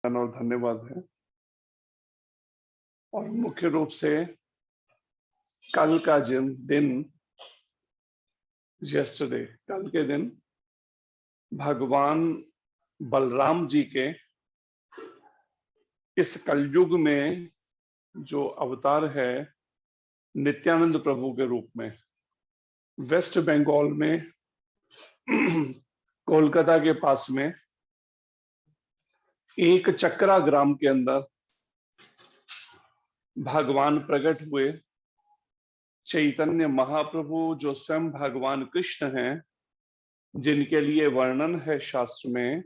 और धन्यवाद है। और मुख्य रूप से कल का दिन यस्टरडे, कल के दिन भगवान बलराम जी के इस कलयुग में जो अवतार है नित्यानंद प्रभु के रूप में वेस्ट बंगाल में कोलकाता के पास में एक चक्रा ग्राम के अंदर भगवान प्रकट हुए। चैतन्य महाप्रभु जो स्वयं भगवान कृष्ण हैं, जिनके लिए वर्णन है शास्त्र में,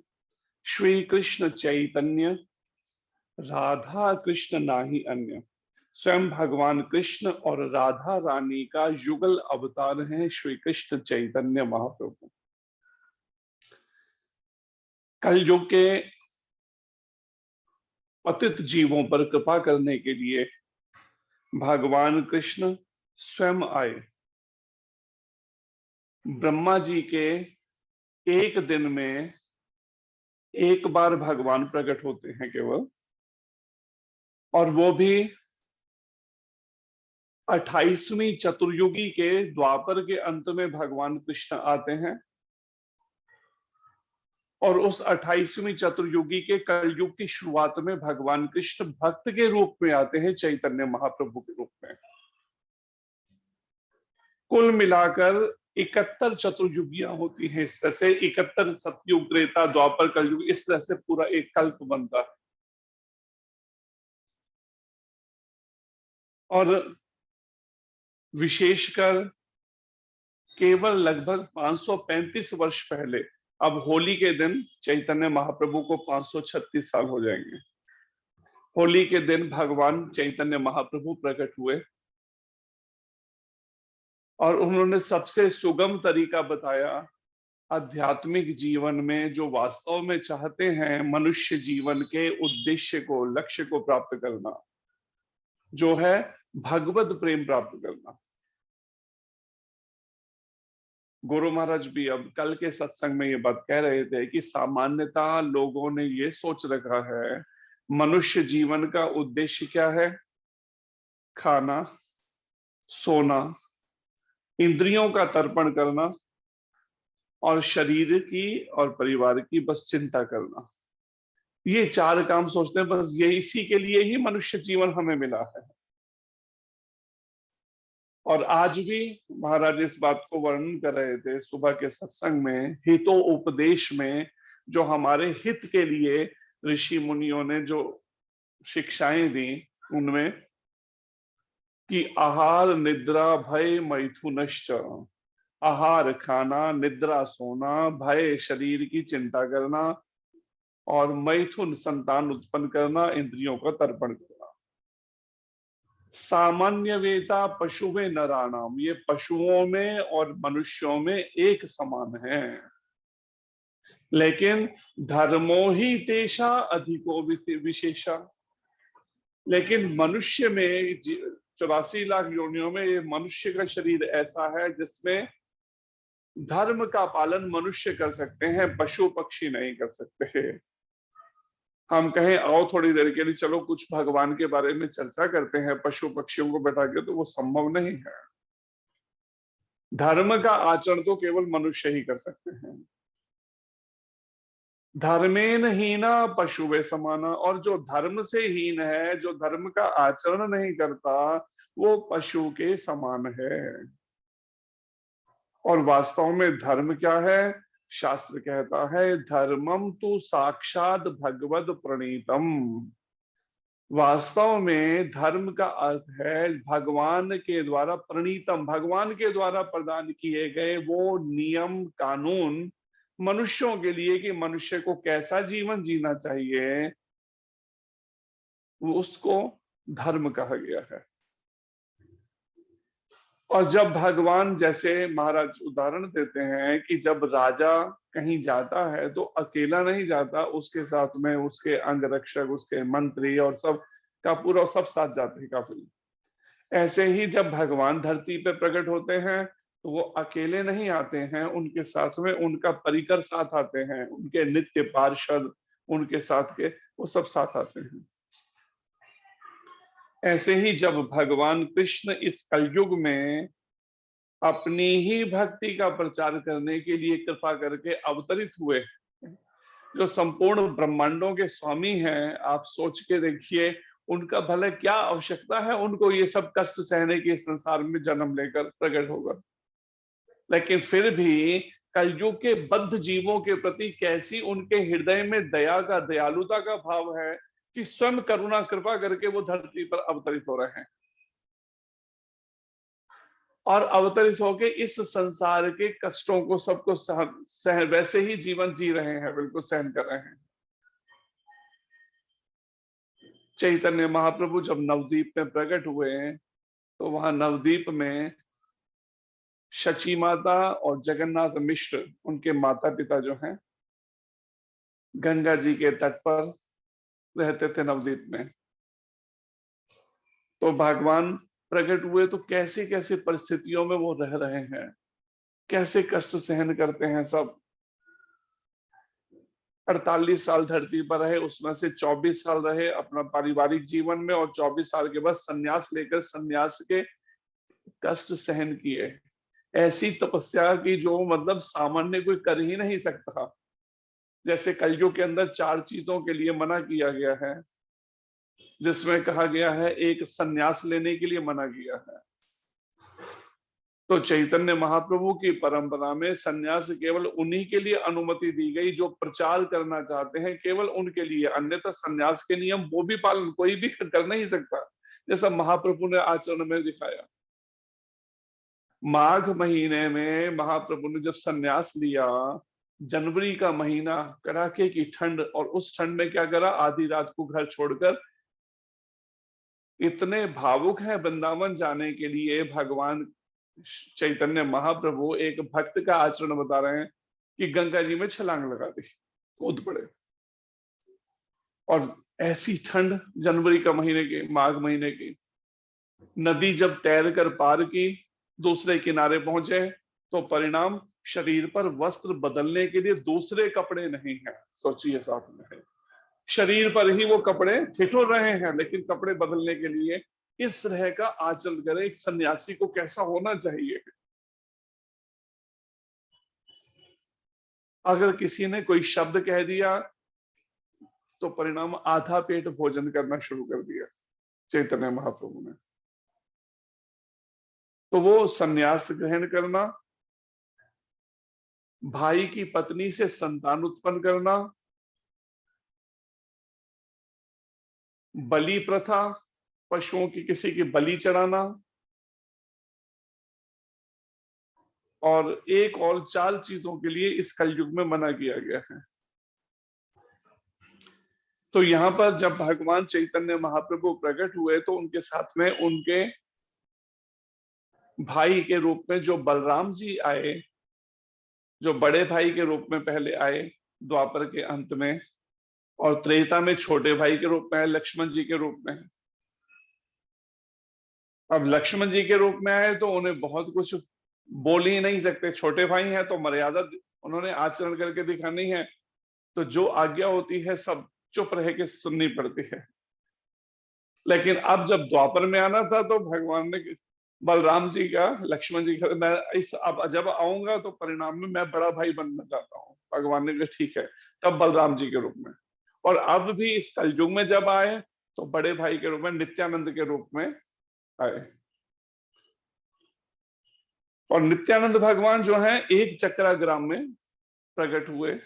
श्री कृष्ण चैतन्य राधा कृष्ण नाही अन्य। स्वयं भगवान कृष्ण और राधा रानी का युगल अवतार है श्री कृष्ण चैतन्य महाप्रभु। कलयुग के पतित जीवों पर कृपा करने के लिए भगवान कृष्ण स्वयं आए। ब्रह्मा जी के एक दिन में एक बार भगवान प्रकट होते हैं केवल, और वो भी 28वीं चतुर्युगी के द्वापर के अंत में भगवान कृष्ण आते हैं। और उस 28वीं चतुर्युगी के कलयुग की शुरुआत में भगवान कृष्ण भक्त के रूप में आते हैं, चैतन्य महाप्रभु के रूप में। कुल मिलाकर 71 चतुर्युगियां होती हैं। इस तरह से 71 सतयुग, त्रेता, द्वापर, कलयुग, इस तरह से पूरा एक कल्प बनता है। और विशेषकर केवल लगभग 535 वर्ष पहले, अब होली के दिन चैतन्य महाप्रभु को 536 साल हो जाएंगे। होली के दिन भगवान चैतन्य महाप्रभु प्रकट हुए और उन्होंने सबसे सुगम तरीका बताया आध्यात्मिक जीवन में, जो वास्तव में चाहते हैं मनुष्य जीवन के उद्देश्य को, लक्ष्य को प्राप्त करना, जो है भगवत प्रेम प्राप्त करना। गुरु महाराज भी अब कल के सत्संग में ये बात कह रहे थे कि सामान्यतः लोगों ने ये सोच रखा है मनुष्य जीवन का उद्देश्य क्या है? खाना, सोना, इंद्रियों का तर्पण करना और शरीर की और परिवार की बस चिंता करना। ये चार काम सोचते हैं, बस ये इसी के लिए ही मनुष्य जीवन हमें मिला है। और आज भी महाराज इस बात को वर्णन कर रहे थे सुबह के सत्संग में, हितो उपदेश में, जो हमारे हित के लिए ऋषि मुनियों ने जो शिक्षाएं दी, उनमें कि आहार निद्रा भय मैथुनश्च, आहार खाना, निद्रा सोना, भय शरीर की चिंता करना, और मैथुन संतान उत्पन्न करना, इंद्रियों का तर्पण करना। सामान्य वेता पशु में नराणाम, ये पशुओं में और मनुष्यों में एक समान है। लेकिन धर्मो ही तेषा अधिको विशेषा, लेकिन मनुष्य में 84 लाख योनियों में ये मनुष्य का शरीर ऐसा है जिसमें धर्म का पालन मनुष्य कर सकते हैं, पशु पक्षी नहीं कर सकते। हम कहें आओ थोड़ी देर के लिए चलो कुछ भगवान के बारे में चर्चा करते हैं पशु पक्षियों को बैठा के, तो वो संभव नहीं है। धर्म का आचरण तो केवल मनुष्य ही कर सकते हैं। धर्मेन हीना पशुवे समाना, और जो धर्म से हीन है, जो धर्म का आचरण नहीं करता, वो पशु के समान है। और वास्तव में धर्म क्या है? शास्त्र कहता है धर्मम तु साक्षात भगवद प्रणीतम। वास्तव में धर्म का अर्थ है भगवान के द्वारा प्रणीतम, भगवान के द्वारा प्रदान किए गए वो नियम कानून मनुष्यों के लिए कि मनुष्य को कैसा जीवन जीना चाहिए, वो उसको धर्म कहा गया है। और जब भगवान, जैसे महाराज उदाहरण देते हैं कि जब राजा कहीं जाता है तो अकेला नहीं जाता, उसके साथ में उसके अंगरक्षक, उसके मंत्री और सब का पूरा सब साथ जाते हैं काफिले। ऐसे ही जब भगवान धरती पे प्रकट होते हैं तो वो अकेले नहीं आते हैं, उनके साथ में उनका परिकर साथ आते हैं, उनके नित्य पार्षद, उनके साथ के, वो सब साथ आते हैं। ऐसे ही जब भगवान कृष्ण इस कलयुग में अपनी ही भक्ति का प्रचार करने के लिए कृपा करके अवतरित हुए, जो संपूर्ण ब्रह्मांडों के स्वामी हैं, आप सोच के देखिए उनका भले क्या आवश्यकता है उनको ये सब कष्ट सहने के संसार में जन्म लेकर प्रकट होगा, लेकिन फिर भी कलयुग के बद्ध जीवों के प्रति कैसी उनके हृदय में दया का, दयालुता का भाव है कि स्वयं करुणा कृपा करके वो धरती पर अवतरित हो रहे हैं और अवतरित होके इस संसार के कष्टों को सबको वैसे ही जीवन जी रहे हैं, बिल्कुल सहन कर रहे हैं। चैतन्य महाप्रभु जब नवद्वीप में प्रकट हुए तो वहां नवद्वीप में शची माता और जगन्नाथ मिश्र, उनके माता पिता जो हैं, गंगा जी के तट पर रहते थे नवद्वीप में। तो भगवान प्रकट हुए तो कैसे कैसे परिस्थितियों में वो रह रहे हैं, कैसे कष्ट सहन करते हैं सब। 48 साल धरती पर रहे, उसमें से 24 साल रहे अपना पारिवारिक जीवन में और 24 साल के बाद संन्यास लेकर संन्यास के कष्ट सहन किए। ऐसी तपस्या की जो मतलब सामान्य कोई कर ही नहीं सकता। जैसे कलयुग के अंदर 4 चीजों के लिए मना किया गया है, जिसमें कहा गया है एक संन्यास लेने के लिए मना किया है। तो चैतन्य महाप्रभु की परंपरा में संन्यास केवल उन्हीं के लिए अनुमति दी गई जो प्रचार करना चाहते हैं, केवल उनके लिए। अन्यथा संन्यास के नियम वो भी पालन कोई भी कर नहीं सकता, जैसा महाप्रभु ने आचरण में दिखाया। माघ महीने में महाप्रभु ने जब संन्यास लिया, जनवरी का महीना, कड़ाके की ठंड, और उस ठंड में क्या करा, आधी रात को घर छोड़कर इतने भावुक हैं वृंदावन जाने के लिए। भगवान चैतन्य महाप्रभु एक भक्त का आचरण बता रहे हैं कि गंगा जी में छलांग लगा दी, कूद पड़े। और ऐसी ठंड जनवरी का महीने की, माघ महीने की, नदी जब तैर कर पार की, दूसरे किनारे पहुंचे तो परिणाम शरीर पर वस्त्र बदलने के लिए दूसरे कपड़े नहीं है। सोचिए साथ में है, शरीर पर ही वो कपड़े ठिठुर रहे हैं, लेकिन कपड़े बदलने के लिए इस तरह का आचरण करे। एक सन्यासी को कैसा होना चाहिए। अगर किसी ने कोई शब्द कह दिया तो परिणाम आधा पेट भोजन करना शुरू कर दिया चैतन्य महाप्रभु ने। तो वो सन्यास ग्रहण करना, भाई की पत्नी से संतान उत्पन्न करना, बलि प्रथा, पशुओं की किसी की बलि चढ़ाना, और एक और 4 चीजों के लिए इस कलयुग में मना किया गया है। तो यहाँ पर जब भगवान चैतन्य महाप्रभु प्रकट हुए तो उनके साथ में उनके भाई के रूप में जो बलराम जी आए, जो बड़े भाई के रूप में पहले आए द्वापर के अंत में, और त्रेता में छोटे भाई के रूप में आए लक्ष्मण जी के रूप में। अब लक्ष्मण जी के रूप में आए तो उन्हें बहुत कुछ बोल ही नहीं सकते, छोटे भाई हैं तो मर्यादा उन्होंने आचरण करके दिखानी है। तो जो आज्ञा होती है सब चुप रह के सुननी पड़ती है। लेकिन अब जब द्वापर में आना था तो भगवान ने बलराम जी का, लक्ष्मण जी का, मैं इस अब जब आऊंगा तो परिणाम में मैं बड़ा भाई बनना चाहता हूँ। भगवान ने कहा ठीक है, तब बलराम जी के रूप में। और अब भी इस कलयुग में जब आए तो बड़े भाई के रूप में, नित्यानंद के रूप में आए। और नित्यानंद भगवान जो है एक चक्रा ग्राम में प्रकट हुए,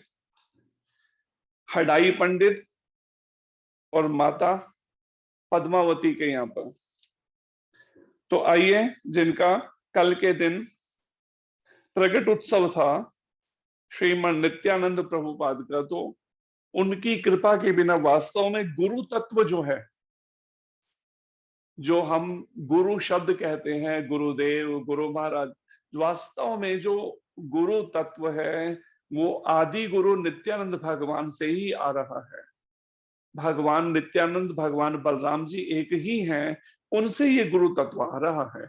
हडाई पंडित और माता पद्मावती के यहाँ पर। तो आइए, जिनका कल के दिन प्रकट उत्सव था श्रीमन नित्यानंद प्रभुपाद का, तो उनकी कृपा के बिना वास्तव में गुरु तत्व जो है, जो हम गुरु शब्द कहते हैं, गुरुदेव, गुरु महाराज, वास्तव में जो गुरु तत्व है वो आदि गुरु नित्यानंद भगवान से ही आ रहा है। भगवान नित्यानंद, भगवान बलराम जी एक ही हैं, उनसे ये गुरु तत्व आ रहा है,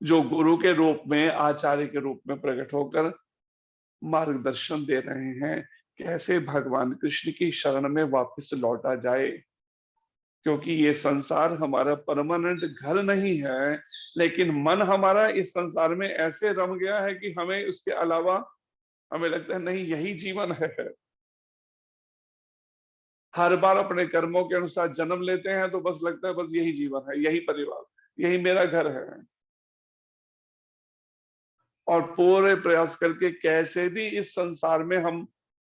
जो गुरु के रूप में, आचार्य के रूप में प्रकट होकर मार्गदर्शन दे रहे हैं कैसे भगवान कृष्ण की शरण में वापस लौटा जाए, क्योंकि ये संसार हमारा परमानेंट घर नहीं है, लेकिन मन हमारा इस संसार में ऐसे रम गया है कि हमें उसके अलावा हमें लगता है नहीं यही जीवन है। हर बार अपने कर्मों के अनुसार जन्म लेते हैं तो बस लगता है बस यही जीवन है, यही परिवार, यही मेरा घर है। और पूरे प्रयास करके कैसे भी इस संसार में हम,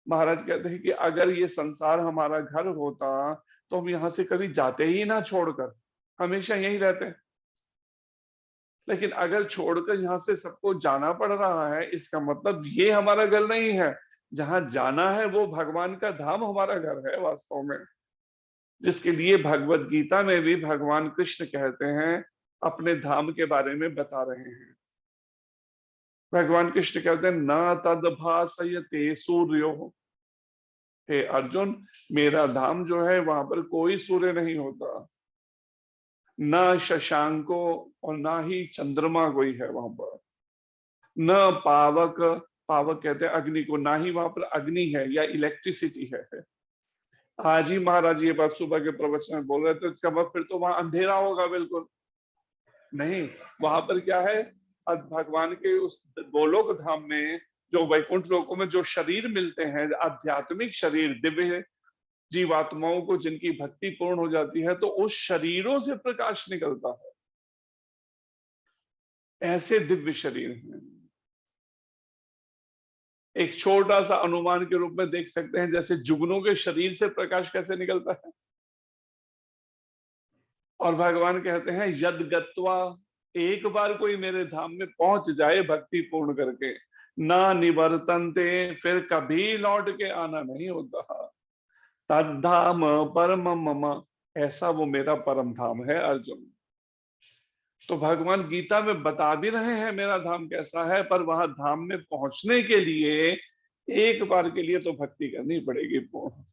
महाराज कहते हैं कि अगर ये संसार हमारा घर होता तो हम यहाँ से कभी जाते ही ना छोड़कर, हमेशा यहीं रहते। लेकिन अगर छोड़कर यहाँ से सबको जाना पड़ रहा है, इसका मतलब ये हमारा घर नहीं है। जहां जाना है वो भगवान का धाम हमारा घर है वास्तव में, जिसके लिए भगवत गीता में भी भगवान कृष्ण कहते हैं, अपने धाम के बारे में बता रहे हैं। भगवान कृष्ण कहते हैं न तद भासयते सूर्यो, हे अर्जुन मेरा धाम जो है वहां पर कोई सूर्य नहीं होता, न शशांको और ना ही चंद्रमा कोई है वहां पर, न पावक, पावक कहते हैं अग्नि को, ना ही वहां पर अग्नि है या इलेक्ट्रिसिटी है। आज ही महाराज ये बात सुबह के प्रवचन में बोल रहे थे, इसका मतलब फिर तो वहां अंधेरा होगा, बिल्कुल नहीं। वहां पर क्या है, भगवान के उस गोलोक धाम में, जो वैकुंठ लोकों में जो शरीर मिलते हैं, आध्यात्मिक शरीर, दिव्य जीवात्माओं को जिनकी भक्ति पूर्ण हो जाती है, तो उस शरीरों से प्रकाश निकलता है। ऐसे दिव्य शरीर हैं। एक छोटा सा अनुमान के रूप में देख सकते हैं, जैसे जुगनों के शरीर से प्रकाश कैसे निकलता है। और भगवान कहते हैं यद गत्वा, एक बार कोई मेरे धाम में पहुंच जाए भक्ति पूर्ण करके, ना निवर्तनते, फिर कभी लौट के आना नहीं होता। तद्धाम परम मम, ऐसा वो मेरा परम धाम है अर्जुन। तो भगवान गीता में बता भी रहे हैं मेरा धाम कैसा है, पर वहां धाम में पहुंचने के लिए एक बार के लिए तो भक्ति करनी पड़ेगी पूर्ण।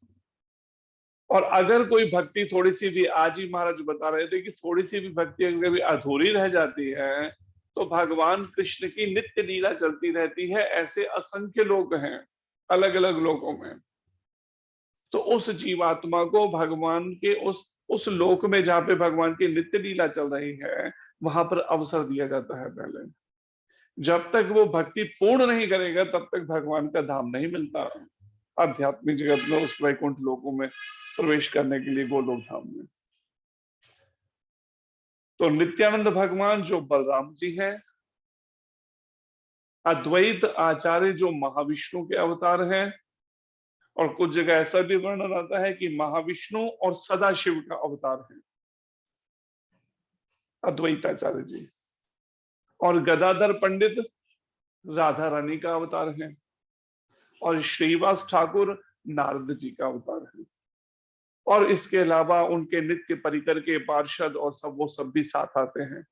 और अगर कोई भक्ति थोड़ी सी भी, आज ही महाराज बता रहे थे कि थोड़ी सी भी भक्ति अगर भी अधूरी रह जाती है, तो भगवान कृष्ण की नित्य लीला चलती रहती है। ऐसे असंख्य लोग हैं अलग अलग लोकों में। तो उस जीवात्मा को भगवान के उस लोक में जहां पे भगवान की नित्य लीला चल रही है, वहां पर अवसर दिया जाता है पहले। जब तक वो भक्ति पूर्ण नहीं करेगा तब तक भगवान का धाम नहीं मिलता आध्यात्मिक जगत में, उस वैकुंठ लोकों में प्रवेश करने के लिए, गोलोक धाम में। तो नित्यानंद भगवान जो बलराम जी हैं, अद्वैत आचार्य जो महाविष्णु के अवतार हैं, और कुछ जगह ऐसा भी वर्णन आता है कि महाविष्णु और सदाशिव का अवतार है अद्वैताचार्य जी। और गदाधर पंडित राधा रानी का अवतार है, और श्रीवास ठाकुर नारद जी का अवतार है। और इसके अलावा उनके नित्य परिकर के पार्षद और सब, वो सब भी साथ आते हैं।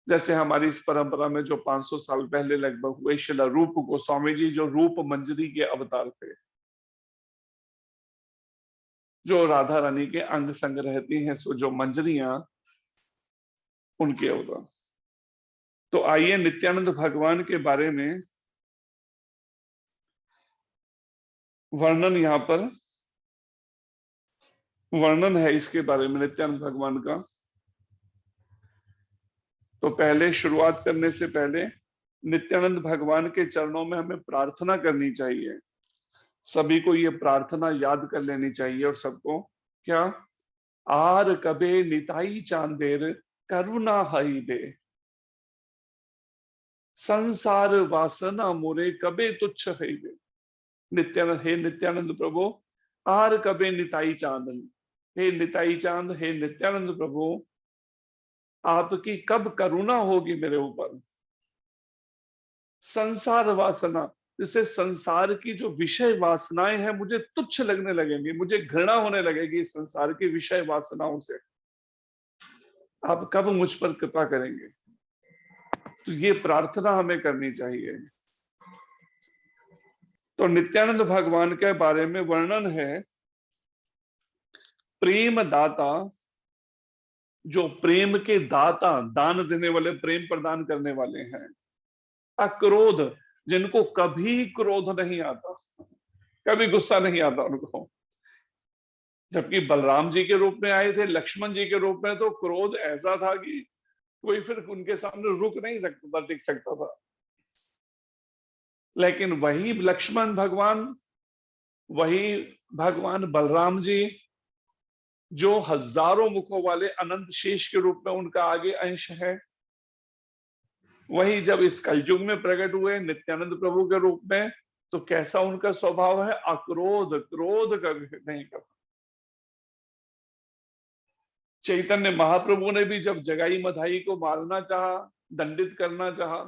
जैसे हमारी इस परंपरा में जो 500 साल पहले लगभग हुए, शिला रूप गोस्वामी जी जो रूप मंजरी के अवतार थे, जो राधा रानी के अंग संग रहती हैं, सो जो मंजरियां, उनके अवतार। तो आइए नित्यानंद भगवान के बारे में वर्णन, यहां पर वर्णन है इसके बारे में नित्यानंद भगवान का। तो पहले शुरुआत करने से पहले नित्यानंद भगवान के चरणों में हमें प्रार्थना करनी चाहिए। सभी को ये प्रार्थना याद कर लेनी चाहिए। और सबको क्या, आर कबे निताई चांदेर करुणा हई दे, संसार वासना मोरे कबे तुच्छ हई दे। नित्यानंद, हे नित्यानंद प्रभु, आर कबे निताई चांद, हे निताई चांद, हे नित्यानंद प्रभु, आपकी कब करुणा होगी मेरे ऊपर। संसार वासना, जिससे संसार की जो विषय वासनाएं हैं मुझे तुच्छ लगने लगेंगी, मुझे घृणा होने लगेगी संसार की विषय वासनाओं से। आप कब मुझ पर कृपा करेंगे। तो ये प्रार्थना हमें करनी चाहिए। तो नित्यानंद भगवान के बारे में वर्णन है, प्रेम दाता, जो प्रेम के दाता, दान देने वाले, प्रेम प्रदान करने वाले हैं। अक्रोध, जिनको कभी क्रोध नहीं आता। कभी गुस्सा नहीं आता उनको। जबकि बलराम जी के रूप में आए थे, लक्ष्मण जी के रूप में, तो क्रोध ऐसा था कि कोई फिर उनके सामने रुक नहीं सकता था, टिक सकता था। लेकिन वही लक्ष्मण भगवान, वही भगवान बलराम जी, जो हजारों मुखों वाले अनंत शेष के रूप में उनका आगे अंश है, वही जब इस कलयुग में प्रकट हुए नित्यानंद प्रभु के रूप में, तो कैसा उनका स्वभाव है? अक्रोध, क्रोध कभी नहीं करता। चैतन्य महाप्रभु ने भी जब जगाई मधाई को मारना चाहा, दंडित करना चाहा,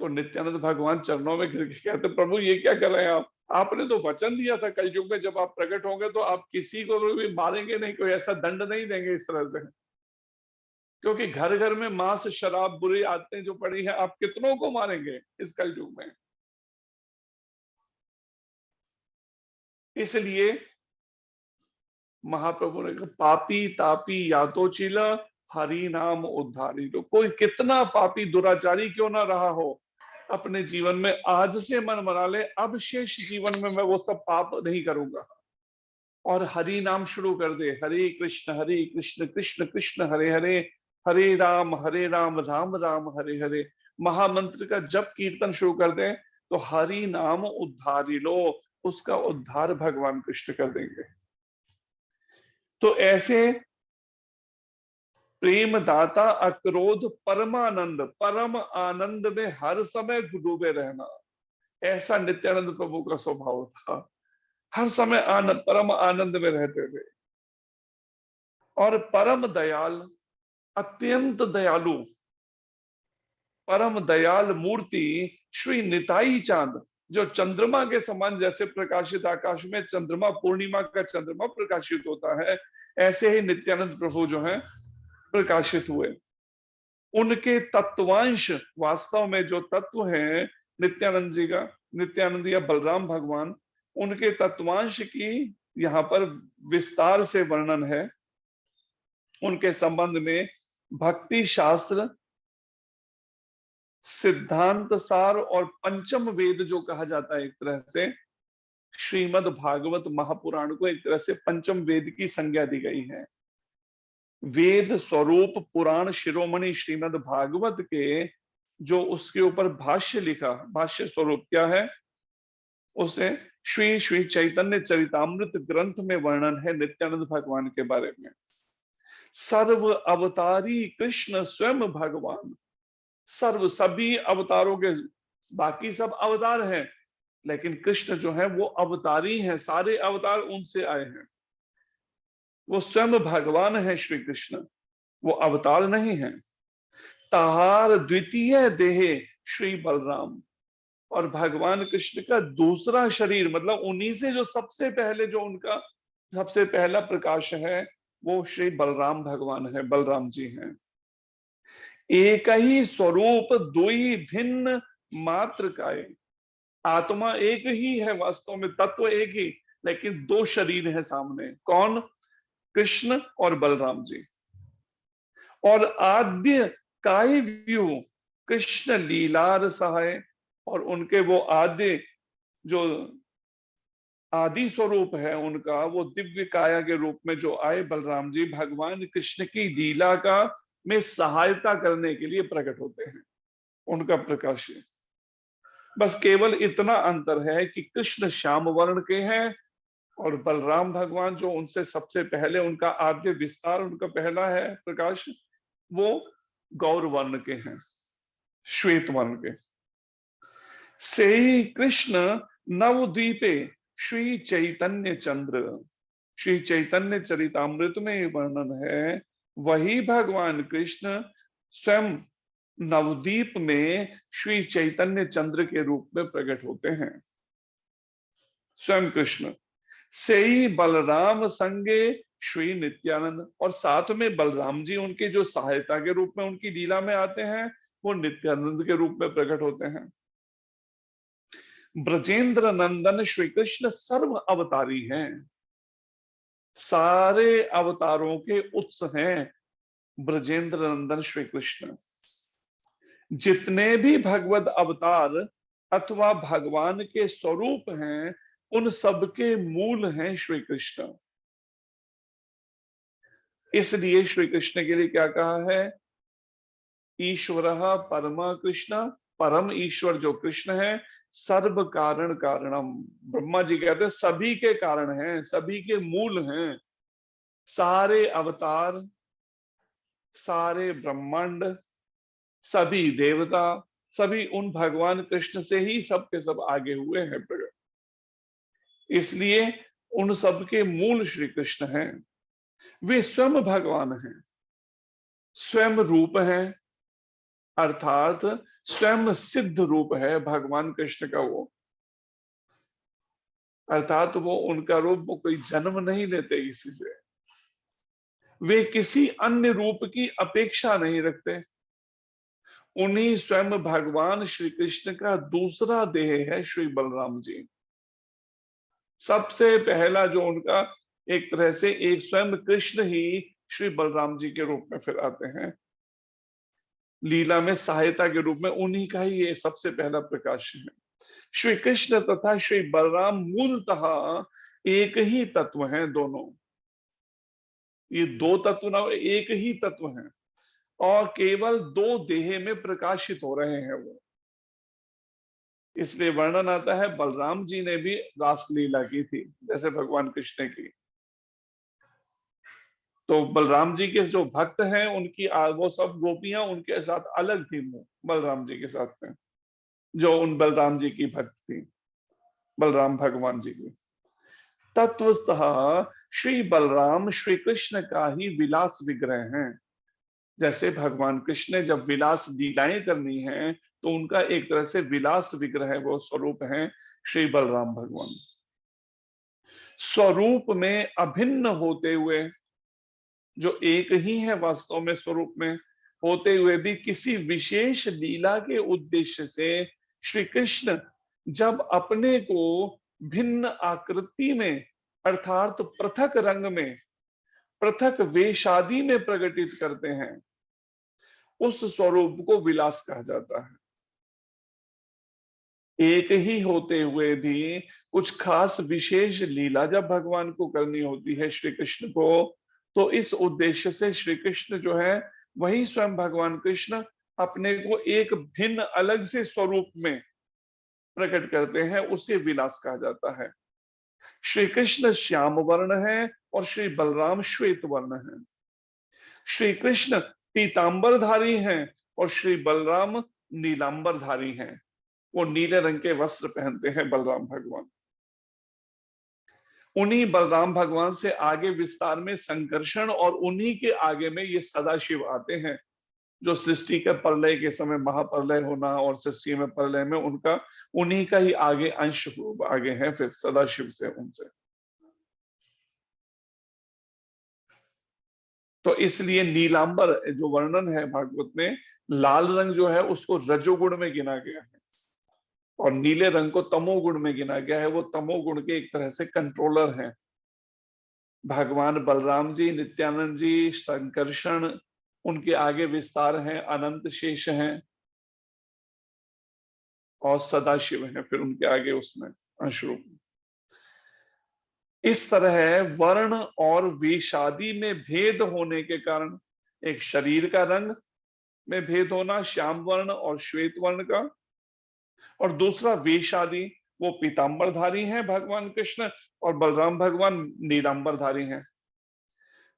तो नित्यानंद भगवान चरणों में गिर के कहते, प्रभु ये क्या कर रहे हैं आप? आपने तो वचन दिया था कलयुग में जब आप प्रकट होंगे तो आप किसी को भी मारेंगे नहीं, कोई ऐसा दंड नहीं देंगे इस तरह से। क्योंकि घर घर में मांस शराब बुरी आदतें जो पड़ी हैं, आप कितनों को मारेंगे इस कलयुग में। इसलिए महाप्रभु ने कहा, पापी तापी यातोचिल हरि नाम उद्धारी। तो कोई कितना पापी दुराचारी क्यों ना रहा हो, अपने जीवन में आज से मन बना ले, अब शेष जीवन में मैं वो सब पाप नहीं करूंगा, और हरि नाम शुरू कर दे। हरे कृष्ण कृष्ण कृष्ण हरे हरे, हरे राम राम राम हरे हरे। महामंत्र का जब कीर्तन शुरू कर दे तो हरि नाम उद्धारी लो, उसका उद्धार भगवान कृष्ण कर देंगे। तो ऐसे प्रेम दाता अक्रोध परमानंद, परम आनंद में हर समय डूबे रहना, ऐसा नित्यानंद प्रभु का स्वभाव था। हर समय आनंद, परम आनंद में रहते थे। और परम दयाल, अत्यंत दयालु, परम दयाल मूर्ति श्री निताई चांद, जो चंद्रमा के समान जैसे प्रकाशित आकाश में चंद्रमा, पूर्णिमा का चंद्रमा प्रकाशित होता है, ऐसे ही नित्यानंद प्रभु जो है प्रकाशित हुए। उनके तत्वांश, वास्तव में जो तत्व है नित्यानंद जी का, नित्यानंद या बलराम भगवान, उनके तत्वांश की यहाँ पर विस्तार से वर्णन है। उनके संबंध में भक्ति शास्त्र, सिद्धांत सार और पंचम वेद जो कहा जाता है, एक तरह से श्रीमद् भागवत महापुराण को एक तरह से पंचम वेद की संज्ञा दी गई है। वेद स्वरूप पुराण शिरोमणि श्रीमद् भागवत के जो उसके ऊपर भाष्य लिखा, भाष्य स्वरूप क्या है, उसे श्री श्री चैतन्य चरितामृत ग्रंथ में वर्णन है नित्यानंद भगवान के बारे में। सर्व अवतारी कृष्ण स्वयं भगवान, सर्व, सभी अवतारों के, बाकी सब अवतार हैं, लेकिन कृष्ण जो है वो अवतारी हैं, सारे अवतार उनसे आए हैं। वो स्वयं भगवान है श्री कृष्ण, वो अवतार नहीं है। ताहार द्वितीय देहे श्री बलराम, और भगवान कृष्ण का दूसरा शरीर, मतलब उन्हीं से जो सबसे पहले, जो उनका सबसे पहला प्रकाश है, वो श्री बलराम भगवान है, बलराम जी हैं। एक ही स्वरूप दुई भिन्न मात्र काय, आत्मा एक ही है, वास्तव में तत्व एक ही, लेकिन दो शरीर है सामने। कौन? कृष्ण और बलराम जी। और आद्य काय व्यू कृष्ण लीलार सहाय, और उनके वो आद्य जो आदि स्वरूप है उनका, वो दिव्य काया के रूप में जो आए बलराम जी, भगवान कृष्ण की लीला का में सहायता करने के लिए प्रकट होते हैं, उनका प्रकाश है। बस केवल इतना अंतर है कि कृष्ण श्याम वर्ण के हैं, और बलराम भगवान जो उनसे सबसे पहले, उनका आद्य विस्तार, उनका पहला है प्रकाश, वो गौर वर्ण के हैं, श्वेत वर्ण के। से कृष्ण नवद्वीपे श्री चैतन्य चंद्र, श्री चैतन्य चरितामृत में वर्णन है, वही भगवान कृष्ण स्वयं नवद्वीप में श्री चैतन्य चंद्र के रूप में प्रकट होते हैं, स्वयं कृष्ण। से ही बलराम संगे श्री नित्यानंद, और साथ में बलराम जी उनके जो सहायता के रूप में उनकी लीला में आते हैं, वो नित्यानंद के रूप में प्रकट होते हैं। ब्रजेंद्र नंदन श्री कृष्ण सर्व अवतारी हैं, सारे अवतारों के उत्स हैं ब्रजेंद्र नंदन श्री कृष्ण। जितने भी भगवत अवतार अथवा भगवान के स्वरूप हैं, उन सबके मूल हैं श्री कृष्ण। इसलिए श्री कृष्ण के लिए क्या कहा है? ईश्वरः परमा कृष्ण, परम ईश्वर जो कृष्ण है, सर्व कारण कारणम। ब्रह्मा जी कहते हैं सभी के कारण हैं, सभी के मूल हैं। सारे अवतार, सारे ब्रह्मांड, सभी देवता, सभी उन भगवान कृष्ण से ही सब के सब आगे हुए हैं प्रकट। इसलिए उन सब के मूल श्री कृष्ण हैं। वे स्वयं भगवान हैं, स्वयं रूप हैं, अर्थात स्वयं सिद्ध रूप है भगवान कृष्ण का वो। अर्थात वो उनका रूप, वो कोई जन्म नहीं लेते किसी से, वे किसी अन्य रूप की अपेक्षा नहीं रखते। उन्हीं स्वयं भगवान श्री कृष्ण का दूसरा देह है श्री बलराम जी। सबसे पहला जो उनका, एक तरह से एक स्वयं कृष्ण ही श्री बलराम जी के रूप में फिर आते हैं, लीला में सहायता के रूप में उन्हीं का ही ये सबसे पहला प्रकाश है। श्री कृष्ण तथा श्री बलराम मूलतः एक ही तत्व हैं दोनों। ये दो तत्व ना, एक ही तत्व हैं और केवल दो देह में प्रकाशित हो रहे हैं वो। इसलिए वर्णन आता है बलराम जी ने भी रासलीला की थी जैसे भगवान कृष्ण की। तो बलराम जी के जो भक्त हैं उनकी वो सब गोपियां उनके साथ अलग थी, वो बलराम जी के साथ में जो उन बलराम जी की भक्त थी, बलराम भगवान जी की। तत्वतः श्री बलराम श्री कृष्ण का ही विलास विग्रह हैं। जैसे भगवान कृष्ण ने जब विलास लीलाएं करनी है तो उनका एक तरह से विलास विग्रह वो स्वरूप है श्री बलराम भगवान। स्वरूप में अभिन्न होते हुए, जो एक ही है वास्तव में स्वरूप में होते हुए भी किसी विशेष लीला के उद्देश्य से श्री कृष्ण जब अपने को भिन्न आकृति में अर्थात पृथक रंग में, पृथक वेशादि में प्रकटित करते हैं, उस स्वरूप को विलास कहा जाता है। एक ही होते हुए भी कुछ खास विशेष लीला जब भगवान को करनी होती है श्री कृष्ण को, तो इस उद्देश्य से श्री कृष्ण जो है वही स्वयं भगवान कृष्ण अपने को एक भिन्न अलग से स्वरूप में प्रकट करते हैं, उसे विलास कहा जाता है। श्री कृष्ण श्याम वर्ण है और श्री बलराम श्वेत वर्ण है। श्री कृष्ण पीतांबरधारी हैं और श्री बलराम नीलांबरधारी हैं। वो नीले रंग के वस्त्र पहनते हैं बलराम भगवान। उन्हीं बलराम भगवान से आगे विस्तार में संकर्षण और उन्हीं के आगे में ये सदाशिव आते हैं, जो सृष्टि के प्रलय के समय महाप्रलय होना और सृष्टि में प्रलय में उनका, उन्हीं का ही आगे अंश आगे है फिर सदाशिव से उनसे। तो इसलिए नीलांबर जो वर्णन है भागवत में, लाल रंग जो है उसको रजोगुण में गिना गया है और नीले रंग को तमोगुण में गिना गया है। वो तमोगुण के एक तरह से कंट्रोलर हैं भगवान बलराम जी, नित्यानंद जी, संकर्षण, उनके आगे विस्तार हैं, अनंत शेष हैं और सदाशिव हैं फिर उनके आगे उसमें अंशरूप। इस तरह वर्ण और वेशादि में भेद होने के कारण, एक शरीर का रंग में भेद होना श्याम वर्ण और श्वेत वर्ण का, और दूसरा वेशादि, वो पीतांबरधारी हैं भगवान कृष्ण और बलराम भगवान नीलांबरधारी हैं।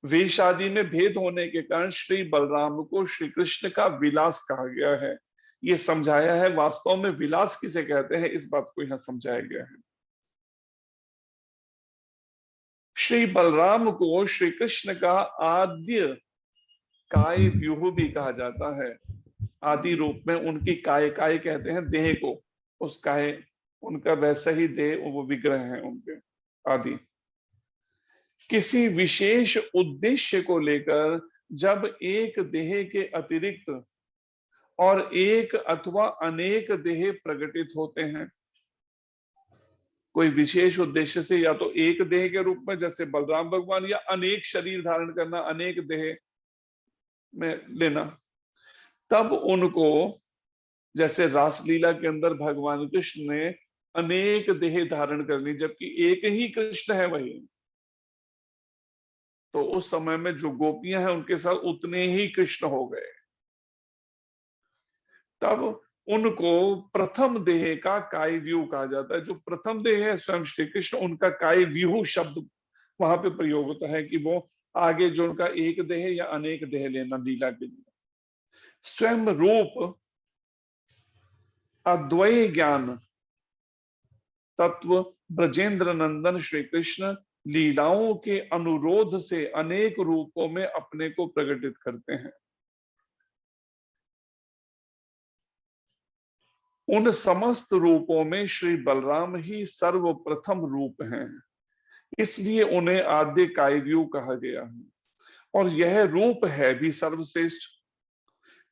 वेश आदि में भेद होने के कारण श्री बलराम को श्री कृष्ण का विलास कहा गया है। ये समझाया है वास्तव में विलास किसे कहते हैं, इस बात को यहां समझाया गया है। श्री बलराम को श्री कृष्ण का आद्य काय व्यूह भी कहा जाता है। आदि रूप में उनकी काय, काय कहते हैं देह को, उस काय, उनका वैसा ही देह वो विग्रह है उनके आदि। किसी विशेष उद्देश्य को लेकर जब एक देह के अतिरिक्त और एक अथवा अनेक देह प्रकटित होते हैं, कोई विशेष उद्देश्य से, या तो एक देह के रूप में जैसे बलराम भगवान, या अनेक शरीर धारण करना, अनेक देह में लेना, तब उनको जैसे रासलीला के अंदर भगवान कृष्ण ने अनेक देह धारण कर ली, जबकि एक ही कृष्ण है वही। तो उस समय में जो गोपियां हैं उनके साथ उतने ही कृष्ण हो गए। तब उनको प्रथम देह का काय व्यू कहा जाता है। जो प्रथम देह है स्वयं श्री कृष्ण, उनका काय व्यू शब्द वहां पे प्रयोग होता है कि वो आगे जो उनका एक देह या अनेक देह लेना लीला के लिए। स्वयं रूप अद्वय ज्ञान तत्व ब्रजेंद्र नंदन श्री कृष्ण लीलाओं के अनुरोध से अनेक रूपों में अपने को प्रकटित करते हैं। उन समस्त रूपों में श्री बलराम ही सर्वप्रथम रूप हैं, इसलिए उन्हें आद्य कायव्यू कहा गया है। और यह रूप है भी सर्वश्रेष्ठ।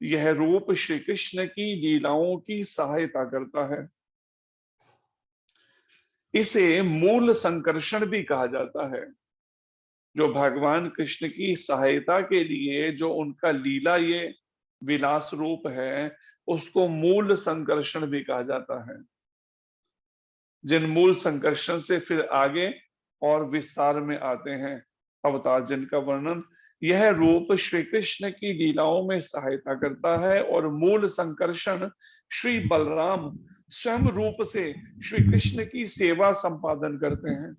यह रूप श्री कृष्ण की लीलाओं की सहायता करता है। इसे मूल संकर्षण भी कहा जाता है। जो भगवान कृष्ण की सहायता के लिए जो उनका लीला ये विलास रूप है, उसको मूल संकर्षण भी कहा जाता है। जिन मूल संकर्षण से फिर आगे और विस्तार में आते हैं अवतार, जिनका वर्णन यह रूप श्री कृष्ण की लीलाओं में सहायता करता है। और मूल संकर्षण श्री बलराम स्वयं रूप से श्री कृष्ण की सेवा संपादन करते हैं।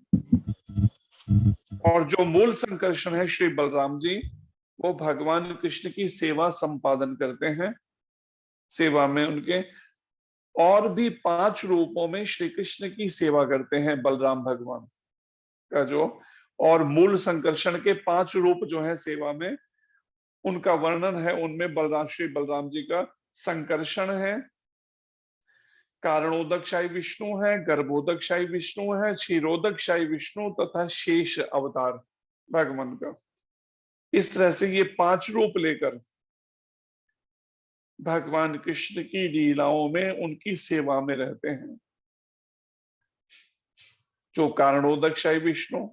और जो मूल संकर्षण है श्री बलराम जी, वो भगवान कृष्ण की सेवा संपादन करते हैं। सेवा में उनके और भी 5 रूपों में श्री कृष्ण की सेवा करते हैं बलराम भगवान का जो। और मूल संकर्षण के 5 रूप जो है सेवा में, उनका वर्णन है। उनमें बलराम श्री बलराम जी का संकर्षण है, कारणोदकशाही विष्णु है, गर्भोदकशाही विष्णु है, क्षीरोदकशाही विष्णु तथा शेष अवतार भगवान का। इस तरह से ये 5 रूप लेकर भगवान कृष्ण की लीलाओं में उनकी सेवा में रहते हैं। जो कारणोदकशाही विष्णु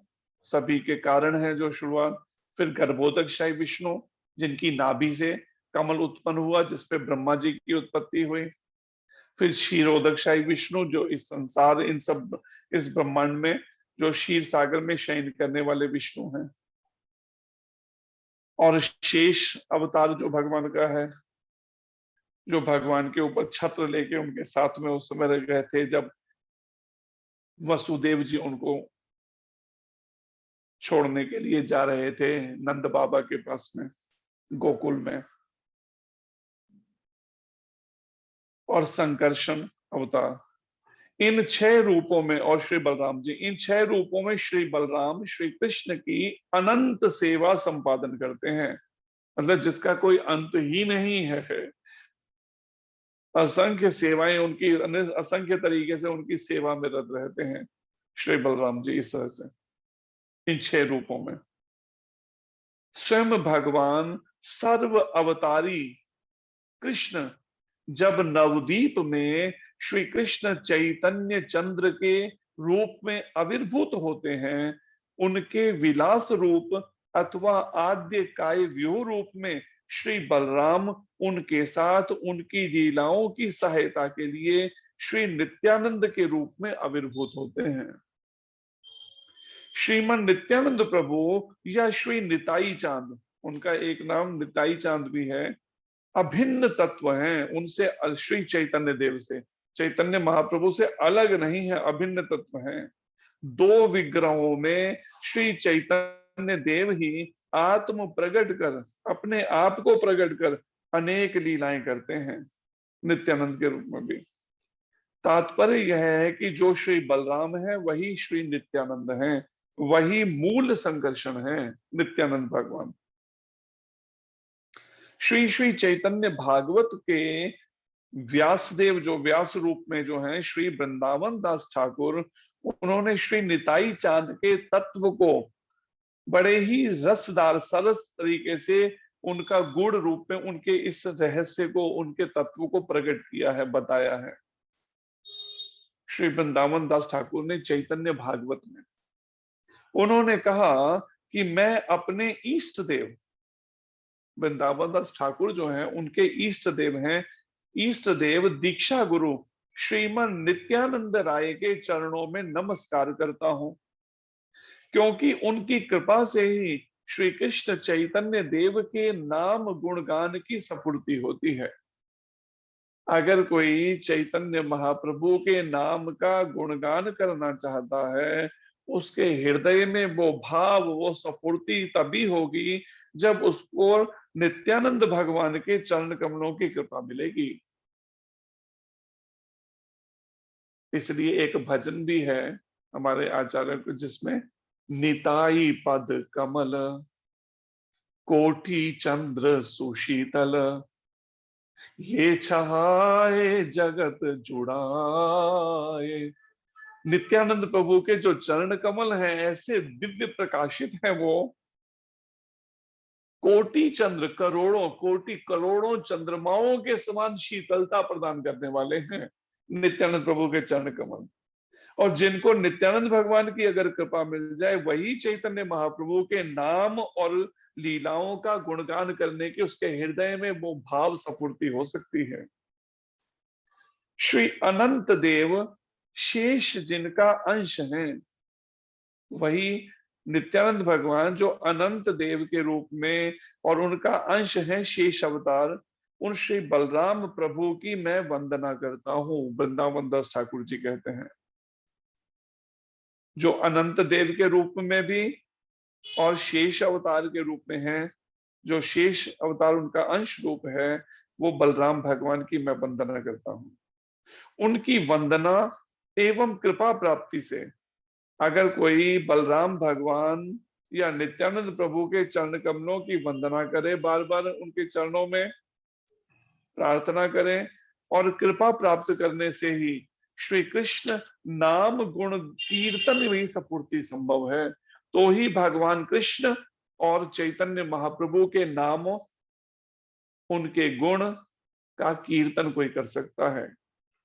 सभी के कारण है जो शुरुआत, फिर गर्भोदकशाही विष्णु जिनकी नाभि से कमल उत्पन्न हुआ जिसपे ब्रह्मा जी की उत्पत्ति हुई, फिर क्षीरोदकशाही विष्णु जो इस संसार इन सब इस ब्रह्मांड में जो क्षीर सागर में शयन करने वाले विष्णु हैं, और शेष अवतार जो भगवान का है, जो भगवान के ऊपर छत्र लेके उनके साथ में उस समय रह गए थे जब वसुदेव जी उनको छोड़ने के लिए जा रहे थे नंद बाबा के पास में गोकुल में। और संकर्षण अवतार इन 6 रूपों में, और श्री बलराम जी इन 6 रूपों में श्री बलराम श्री कृष्ण की अनंत सेवा संपादन करते हैं। मतलब जिसका कोई अंत ही नहीं है। असंख्य सेवाएं उनकी, असंख्य तरीके से उनकी सेवा में रत रहते हैं श्री बलराम जी। इस तरह से इन 6 रूपों में स्वयं भगवान सर्व अवतारी कृष्ण जब नवदीप में श्री कृष्ण चैतन्य चंद्र के रूप में आविर्भूत होते हैं, उनके विलास रूप अथवा आद्य काय व्यूह रूप में श्री बलराम उनके साथ उनकी लीलाओं की सहायता के लिए श्री नित्यानंद के रूप में आविर्भूत होते हैं। श्रीमन नित्यानंद प्रभु या श्री निताई चांद, उनका एक नाम निताई चांद भी है, अभिन्न तत्व हैं उनसे, श्री चैतन्य देव से, चैतन्य महाप्रभु से अलग नहीं है, अभिन्न तत्व हैं। 2 विग्रहों में श्री चैतन्य देव ही आत्म प्रकट कर, अपने आप को प्रकट कर अनेक लीलाएं करते हैं नित्यानंद के रूप में भी। तात्पर्य यह है कि जो श्री बलराम है वही श्री नित्यानंद हैं, वही मूल संकर्षण है नित्यानंद भगवान। श्री श्री चैतन्य भागवत के व्यासदेव जो व्यास रूप में जो है श्री वृंदावन दास ठाकुर, उन्होंने श्री निताई चांद के तत्व को बड़े ही रसदार सरस तरीके से उनका गुण रूप में उनके इस रहस्य को, उनके तत्व को प्रकट किया है, बताया है श्री वृंदावन दास ठाकुर ने चैतन्य भागवत में। उन्होंने कहा कि मैं अपने इष्ट देव, वृंदावन दास ठाकुर जो है उनके इष्ट देव हैं इष्ट देव दीक्षा गुरु श्रीमन नित्यानंद राय के चरणों में नमस्कार करता हूं, क्योंकि उनकी कृपा से ही श्री कृष्ण चैतन्य देव के नाम गुणगान की स्फूर्ति होती है। अगर कोई चैतन्य महाप्रभु के नाम का गुणगान करना चाहता है, उसके हृदय में वो भाव, वो स्फूर्ति तभी होगी जब उसको नित्यानंद भगवान के चरण कमलों की कृपा मिलेगी। इसलिए एक भजन भी है हमारे आचार्य को, जिसमें निताई पद कमल कोटि चंद्र सुशीतल ये छहाए जगत जुड़ाए। नित्यानंद प्रभु के जो चरण कमल हैं ऐसे दिव्य प्रकाशित हैं, वो कोटि चंद्र, करोड़ों कोटि करोड़ों चंद्रमाओं के समान शीतलता प्रदान करने वाले हैं नित्यानंद प्रभु के चरण कमल। और जिनको नित्यानंद भगवान की अगर कृपा मिल जाए, वही चैतन्य महाप्रभु के नाम और लीलाओं का गुणगान करने की उसके हृदय में वो भाव स्फूर्ति हो सकती है। श्री अनंत देव शेष जिनका अंश है, वही नित्यानंद भगवान जो अनंत देव के रूप में और उनका अंश है शेष अवतार, उन श्री बलराम प्रभु की मैं वंदना करता हूं। वृंदावन दास ठाकुर जी कहते हैं, जो अनंत देव के रूप में भी और शेष अवतार के रूप में है, जो शेष अवतार उनका अंश रूप है, वो बलराम भगवान की मैं वंदना करता हूं। उनकी वंदना एवं कृपा प्राप्ति से अगर कोई बलराम भगवान या नित्यानंद प्रभु के चरण कमलों की वंदना करे, बार बार उनके चरणों में प्रार्थना करें, और कृपा प्राप्त करने से ही श्री कृष्ण नाम गुण कीर्तन में स्फूर्ति संभव है। तो ही भगवान कृष्ण और चैतन्य महाप्रभु के नामों, उनके गुण का कीर्तन कोई कर सकता है,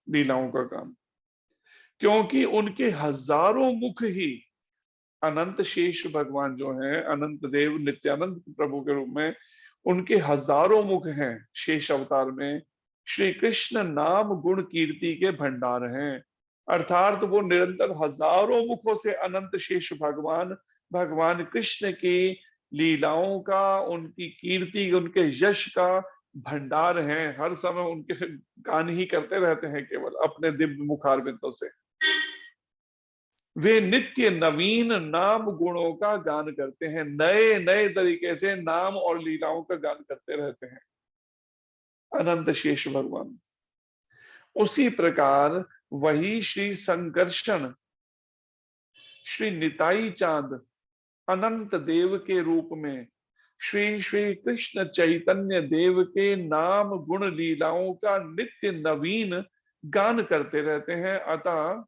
लीलाओं का काम। क्योंकि उनके हजारों मुख ही अनंत शेष भगवान जो हैं, अनंत देव नित्यानंद प्रभु के रूप में, उनके हजारों मुख हैं शेष अवतार में, श्री कृष्ण नाम गुण कीर्ति के भंडार हैं। अर्थात वो निरंतर हजारों मुखों से अनंत शेष भगवान भगवान कृष्ण की लीलाओं का, उनकी कीर्ति, उनके यश का भंडार हैं। हर समय उनके गान ही करते रहते हैं केवल अपने दिव्य मुखारविंदों से। वे नित्य नवीन नाम गुणों का गान करते हैं, नए नए तरीके से नाम और लीलाओं का गान करते रहते हैं अनंत शेष भगवान। उसी प्रकार वही श्री संकर्षण, श्री निताई चांद अनंत देव के रूप में श्री श्री कृष्ण चैतन्य देव के नाम गुण लीलाओं का नित्य नवीन गान करते रहते हैं। अतः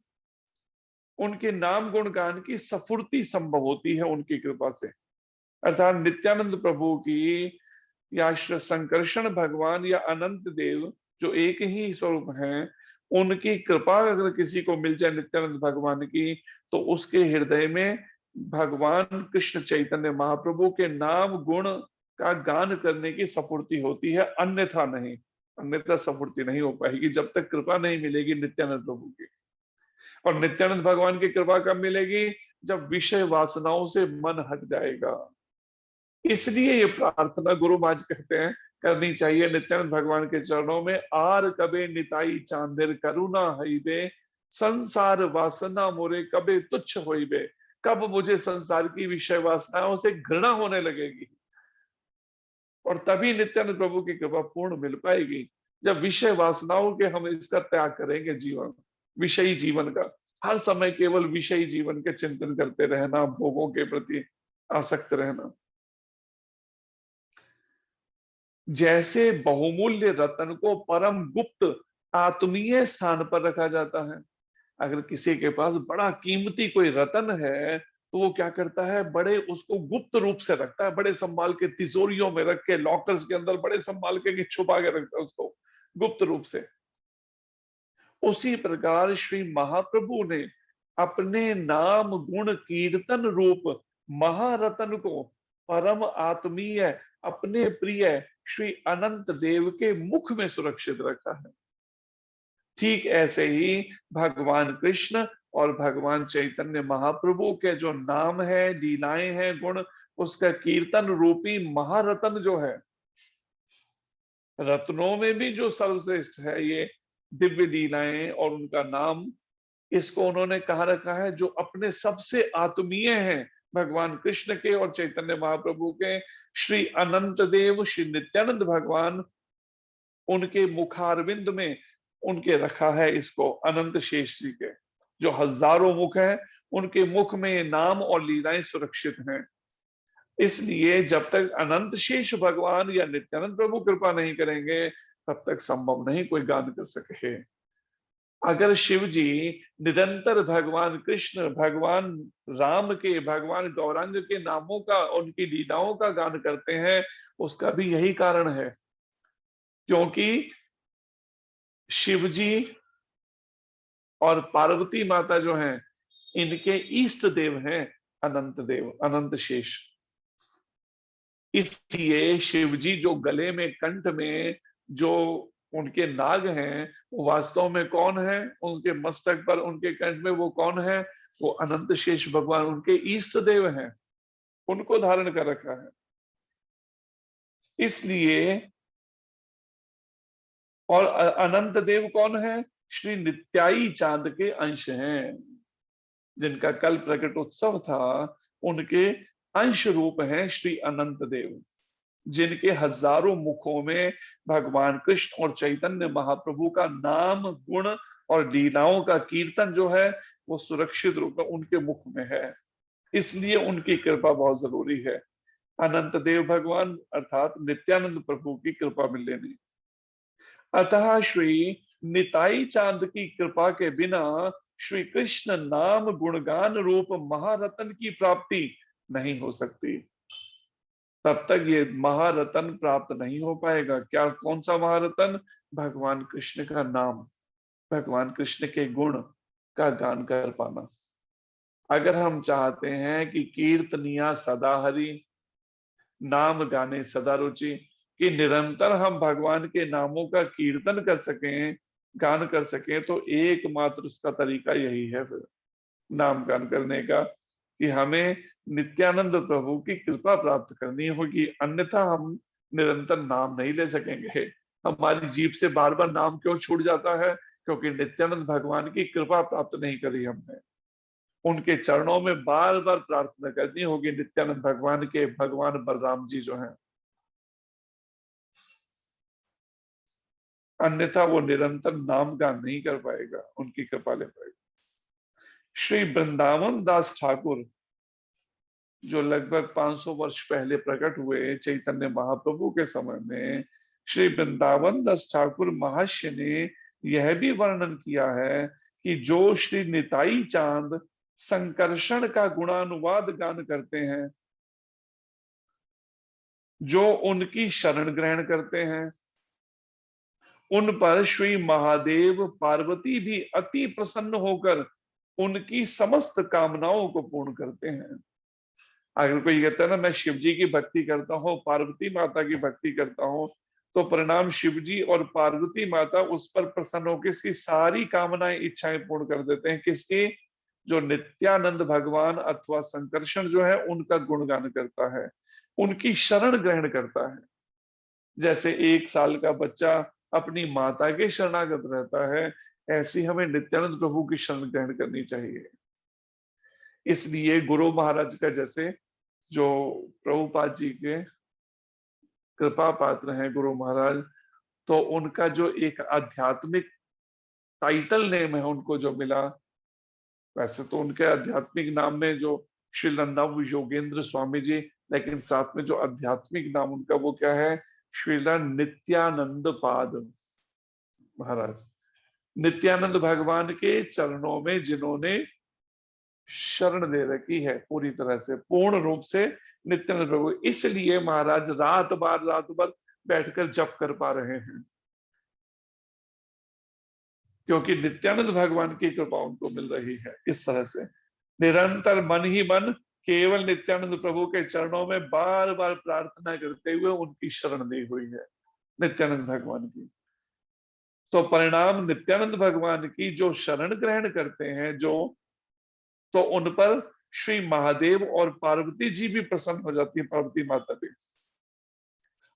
उनके नाम गुण गान की स्फूर्ति संभव होती है उनकी कृपा से। अर्थात नित्यानंद प्रभु की या श्री संकर्षण भगवान या अनंत देव जो एक ही स्वरूप हैं, उनकी कृपा अगर किसी को मिल जाए नित्यानंद भगवान की, तो उसके हृदय में भगवान कृष्ण चैतन्य महाप्रभु के नाम गुण का गान करने की स्फूर्ति होती है, अन्यथा नहीं। अन्यथा स्फूर्ति नहीं हो पाएगी जब तक कृपा नहीं मिलेगी नित्यानंद प्रभु की। और नित्यानंद भगवान की कृपा कब मिलेगी? जब विषय वासनाओं से मन हट जाएगा। इसलिए ये प्रार्थना गुरु महाराज कहते हैं करनी चाहिए नित्यानंद भगवान के चरणों में। आर कबे निताई चांदेर करुणा हईबे, संसार वासना मोरे कबे तुच्छ होइबे। कब मुझे संसार की विषय वासनाओं से घृणा होने लगेगी, और तभी नित्यानंद प्रभु की कृपा पूर्ण मिल पाएगी, जब विषय वासनाओं के हम इसका त्याग करेंगे। जीवन विषयी जीवन का, हर समय केवल विषयी जीवन के चिंतन करते रहना, भोगों के प्रति आसक्त रहना। जैसे बहुमूल्य रत्न को परम गुप्त आत्मीय स्थान पर रखा जाता है, अगर किसी के पास बड़ा कीमती कोई रत्न है तो वो क्या करता है, बड़े उसको गुप्त रूप से रखता है, बड़े संभाल के तिजोरियों में रख के, लॉकर्स के अंदर बड़े संभाल के छुपा के रखता है उसको गुप्त रूप से। उसी प्रकार श्री महाप्रभु ने अपने नाम गुण कीर्तन रूप महारत्न को परम आत्मीय अपने प्रिय श्री अनंत देव के मुख में सुरक्षित रखा है। ठीक ऐसे ही भगवान कृष्ण और भगवान चैतन्य महाप्रभु के जो नाम है, लीलाएं हैं, गुण, उसका कीर्तन रूपी महारत्न जो है, रत्नों में भी जो सर्वश्रेष्ठ है ये दिव्य लीलाएं और उनका नाम, इसको उन्होंने कहा रखा है जो अपने सबसे आत्मीय हैं भगवान कृष्ण के और चैतन्य महाप्रभु के, श्री अनंत देव श्री नित्यानंद भगवान, उनके मुखारविंद में उनके रखा है इसको, अनंत शेष जी के जो हजारों मुख है, उनके मुख में ये नाम और लीलाएं सुरक्षित हैं। इसलिए जब तक अनंत शेष भगवान या नित्यानंद प्रभु कृपा नहीं करेंगे, तब तक संभव नहीं कोई गान कर सके। अगर शिव जी निरंतर भगवान कृष्ण, भगवान राम के, भगवान गौरांग के नामों का, उनकी लीलाओं का गान करते हैं, उसका भी यही कारण है, क्योंकि शिव जी और पार्वती माता जो हैं, इनके इष्ट देव हैं अनंत देव, अनंत शेष। इसलिए शिव जी जो गले में, कंठ में जो उनके नाग हैं, वो वास्तव में कौन है? उनके मस्तक पर, उनके कंठ में वो कौन है? वो अनंत शेष भगवान, उनके इष्ट देव हैं, उनको धारण कर रखा है। इसलिए, और अनंत देव कौन है? श्री नित्याई चांद के अंश हैं, जिनका कल प्रकट उत्सव था, उनके अंश रूप हैं श्री अनंत देव, जिनके हजारों मुखों में भगवान कृष्ण और चैतन्य महाप्रभु का नाम, गुण और लीलाओं का कीर्तन जो है, वो सुरक्षित रूप में उनके मुख में है। इसलिए उनकी कृपा बहुत जरूरी है। अनंत देव भगवान अर्थात नित्यानंद प्रभु की कृपा मिल लेनी। अतः श्री निताई चांद की कृपा के बिना श्री कृष्ण नाम गुणगान रूप महारत्न की प्राप्ति नहीं हो सकती। तब तक ये महारत्न प्राप्त नहीं हो पाएगा। क्या, कौन सा महारत्न? भगवान कृष्ण का नाम, भगवान कृष्ण के गुण का गान कर पाना। अगर हम चाहते हैं कि कीर्तनिया सदा हरि, नाम गाने सदा रुचि, कि निरंतर हम भगवान के नामों का कीर्तन कर सकें, गान कर सकें, तो एकमात्र उसका तरीका यही है फिर नाम गान करने का, कि हमें नित्यानंद प्रभु की कृपा प्राप्त करनी होगी, अन्यथा हम निरंतर नाम नहीं ले सकेंगे। हमारी जीभ से बार बार नाम क्यों छूट जाता है? क्योंकि नित्यानंद भगवान की कृपा प्राप्त नहीं करी हमने। उनके चरणों में बार बार प्रार्थना करनी होगी, नित्यानंद भगवान के, भगवान बलराम जी जो हैं, अन्यथा वो निरंतर नाम गान नहीं कर पाएगा, उनकी कृपा ले पाएगा। श्री वृंदावन दास ठाकुर, जो लगभग 500 वर्ष पहले प्रकट हुए चैतन्य महाप्रभु के समय में, श्री वृंदावन दास ठाकुर महाशय ने यह भी वर्णन किया है कि जो श्री निताई चांद संकर्षण का गुणानुवाद गान करते हैं, जो उनकी शरण ग्रहण करते हैं, उन पर श्री महादेव पार्वती भी अति प्रसन्न होकर उनकी समस्त कामनाओं को पूर्ण करते हैं। अगर कोई कहता है ना, मैं शिव जी की भक्ति करता हूँ, पार्वती माता की भक्ति करता हूँ, तो परिणाम शिव जी और पार्वती माता उस पर प्रसन्न होकर इसकी सारी कामनाएं, इच्छाएं पूर्ण कर देते हैं। किसकी? जो नित्यानंद भगवान अथवा संकर्षण जो है, उनका गुणगान करता है, उनकी शरण ग्रहण करता है। जैसे 1 साल का बच्चा अपनी माता के शरणागत रहता है, ऐसी हमें नित्यानंद प्रभु की शरण ग्रहण करनी चाहिए। इसलिए गुरु महाराज का, जैसे जो प्रभुपाद जी के कृपा पात्र हैं गुरु महाराज, तो उनका जो एक आध्यात्मिक टाइटल नेम है उनको जो मिला, वैसे तो उनके आध्यात्मिक नाम में जो श्री नव योगेंद्र स्वामी जी, लेकिन साथ में जो आध्यात्मिक नाम उनका वो क्या है? श्रीला नित्यानंद पाद महाराज। नित्यानंद भगवान के चरणों में जिन्होंने शरण दे रखी है पूरी तरह से, पूर्ण रूप से नित्यानंद प्रभु, इसलिए महाराज रात भर बैठकर जप कर पा रहे हैं, क्योंकि नित्यानंद भगवान की कृपा उनको मिल रही है। इस तरह से निरंतर मन ही मन केवल नित्यानंद प्रभु के चरणों में बार बार प्रार्थना करते हुए उनकी शरण ली हुई है, नित्यानंद भगवान की। तो परिणाम नित्यानंद भगवान की जो शरण ग्रहण करते हैं जो, तो उन पर श्री महादेव और पार्वती जी भी प्रसन्न हो जाती है, पार्वती माता भी,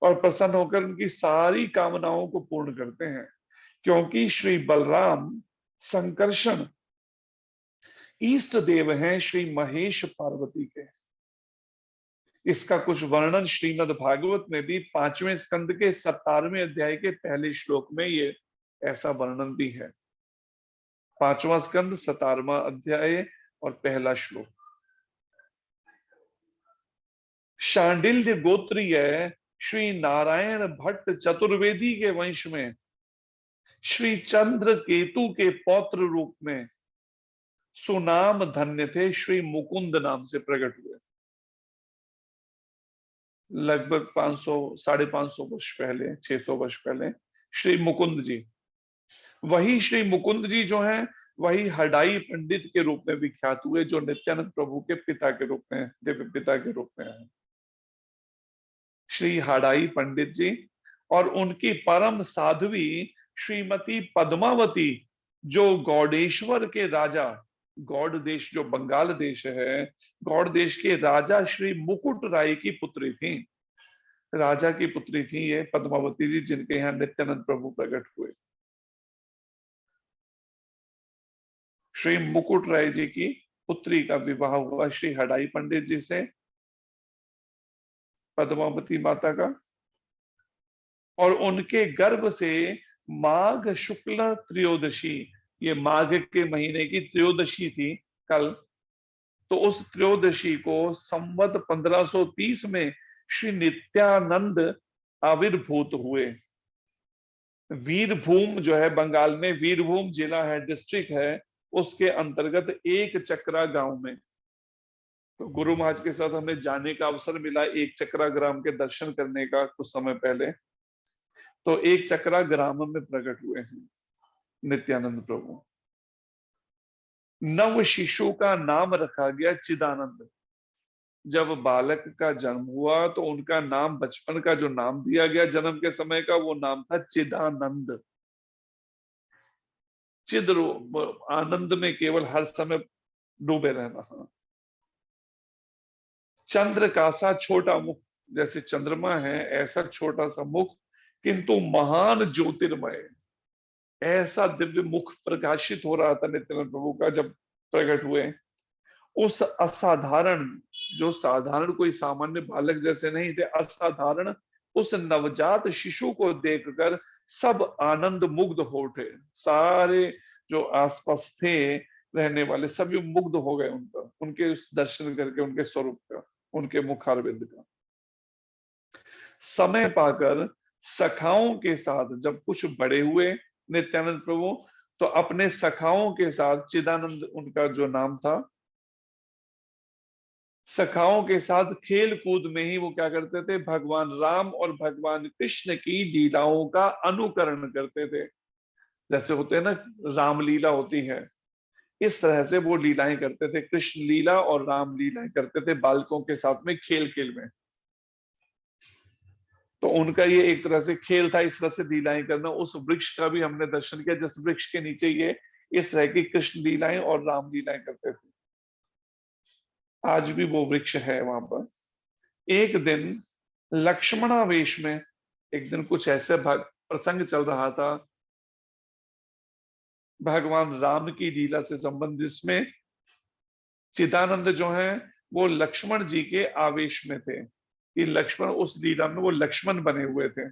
और प्रसन्न होकर उनकी सारी कामनाओं को पूर्ण करते हैं। क्योंकि श्री बलराम संकर्षण इष्ट देव हैं श्री महेश पार्वती के। इसका कुछ वर्णन श्रीमद् भागवत में भी 5वें स्कंद के 17वें अध्याय के पहले श्लोक में ये ऐसा वर्णन भी है। 5वां स्कंद 17वां अध्याय और पहला श्लोक। शांडिल्य गोत्रीय श्री नारायण भट्ट चतुर्वेदी के वंश में श्री चंद्र केतु के पौत्र रूप में सुनाम धन्य थे, श्री मुकुंद नाम से प्रकट हुए। लगभग 500 550 वर्ष पहले, 600 वर्ष पहले श्री मुकुंद जी, वही श्री मुकुंद जी जो हैं वही हडाई पंडित के रूप में विख्यात हुए, जो नित्यानंद प्रभु के पिता के रूप में, दिव्य पिता के रूप में है श्री हडाई पंडित जी। और उनकी परम साध्वी श्रीमती पद्मावती, जो गौडेश्वर के राजा, गौड़ देश जो बंगाल देश है, गौड़ देश के राजा श्री मुकुट राय की पुत्री थी, राजा की पुत्री थी ये पद्मावती जी, जिनके यहाँ नित्यानंद प्रभु प्रकट हुए। श्री मुकुट राय जी की पुत्री का विवाह हुआ श्री हडाई पंडित जी से, पद्मावती माता का, और उनके गर्भ से माघ शुक्ल त्रयोदशी, ये माघ के महीने की त्रयोदशी थी कल, तो उस त्रयोदशी को संवत 1530 में श्री नित्यानंद आविर्भूत हुए। वीरभूम जो है बंगाल में, वीरभूम जिला है, डिस्ट्रिक्ट है, उसके अंतर्गत एक चक्रा गांव में, तो गुरु महाराज के साथ हमें जाने का अवसर मिला, एक चक्रा ग्राम के दर्शन करने का कुछ समय पहले। तो एक चक्रा ग्राम में प्रकट हुए हैं नित्यानंद प्रभु। नव शिशु का नाम रखा गया चिदानंद। जब बालक का जन्म हुआ तो उनका नाम, बचपन का जो नाम दिया गया जन्म के समय का, वो नाम था चिदानंद। चिद आनंद में केवल हर समय डूबे रहना। चंद्र का सा छोटा मुख, जैसे चंद्रमा है ऐसा छोटा सा मुख, किंतु महान ज्योतिर्मय, ऐसा दिव्य मुख प्रकाशित हो रहा था नित्यानंद प्रभु का जब प्रकट हुए। उस असाधारण, जो साधारण कोई सामान्य बालक जैसे नहीं थे, असाधारण उस नवजात शिशु को देखकर सब आनंद मुग्ध हो उठे। सारे जो आसपास थे रहने वाले सभी मुग्ध हो गए उनका, उनके उस दर्शन करके, उनके स्वरूप का, उनके मुखारविंद का। समय पाकर सखाओं के साथ जब कुछ बड़े हुए नित्यानंद प्रभु, तो अपने सखाओं के साथ, चिदानंद उनका जो नाम था, सखाओं के साथ खेल कूद में ही वो क्या करते थे, भगवान राम और भगवान कृष्ण की लीलाओं का अनुकरण करते थे। जैसे होते हैं ना, रामलीला होती है, इस तरह से वो लीलाएं करते थे, कृष्ण लीला और राम लीलाएं करते थे बालकों के साथ में, खेल खेल में। तो उनका ये एक तरह से खेल था, इस तरह से लीलाएं करना। उस वृक्ष का भी हमने दर्शन किया, जिस वृक्ष के नीचे ये इस तरह की कृष्ण लीलाएं और राम लीलाएं करते थे। आज भी वो वृक्ष है वहां पर। एक दिन लक्ष्मणावेश में, एक दिन कुछ ऐसे प्रसंग चल रहा था भगवान राम की लीला से संबंधित, जिसमें चिदानंद जो है वो लक्ष्मण जी के आवेश में थे, कि लक्ष्मण उस लीला में वो लक्ष्मण बने हुए थे।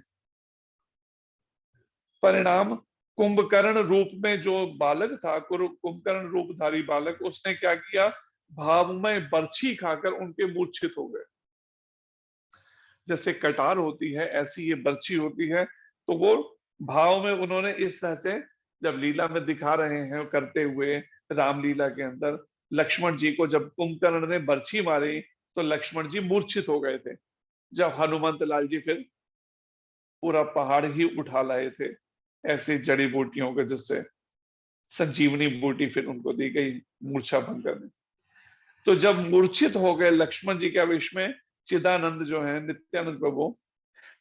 परिणाम कुंभकर्ण रूप में जो बालक था, कुंभकर्ण रूपधारी बालक, उसने क्या किया, भावमय बर्छी खाकर उनके मूर्छित हो गए। जैसे कटार होती है ऐसी ये बर्छी होती है। तो वो भाव में उन्होंने इस तरह से, जब लीला में दिखा रहे हैं करते हुए रामलीला के अंदर, लक्ष्मण जी को जब कुंभकर्ण ने बर्छी मारी तो लक्ष्मण जी मूर्छित हो गए थे। जब हनुमंत लाल जी फिर पूरा पहाड़ ही उठा लाए थे ऐसी जड़ी बूटियों के, जिससे संजीवनी बूटी फिर उनको दी गई मूर्छा भंग करने। तो जब मूर्छित हो गए लक्ष्मण जी के आवेश में चिदानंद जो है नित्यानंद प्रभु,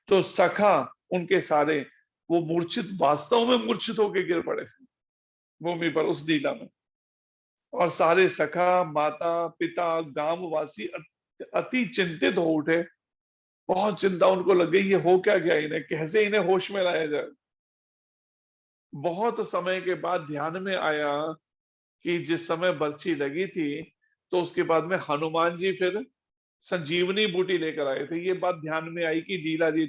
तो सखा उनके सारे वो मूर्छित, वास्तव में मूर्छित होकर गिर पड़े भूमि पर उस लीला में। और सारे सखा, माता पिता, गांववासी अति चिंतित हो उठे। बहुत चिंता उनको लग गई, ये हो क्या गया, इन्हें कैसे इन्हें होश में लाया जाए। बहुत समय के बाद ध्यान में आया कि जिस समय बर्छी लगी थी, तो उसके बाद में हनुमान जी फिर संजीवनी बूटी लेकर आए थे। ये बात ध्यान में आई कि लीला जी,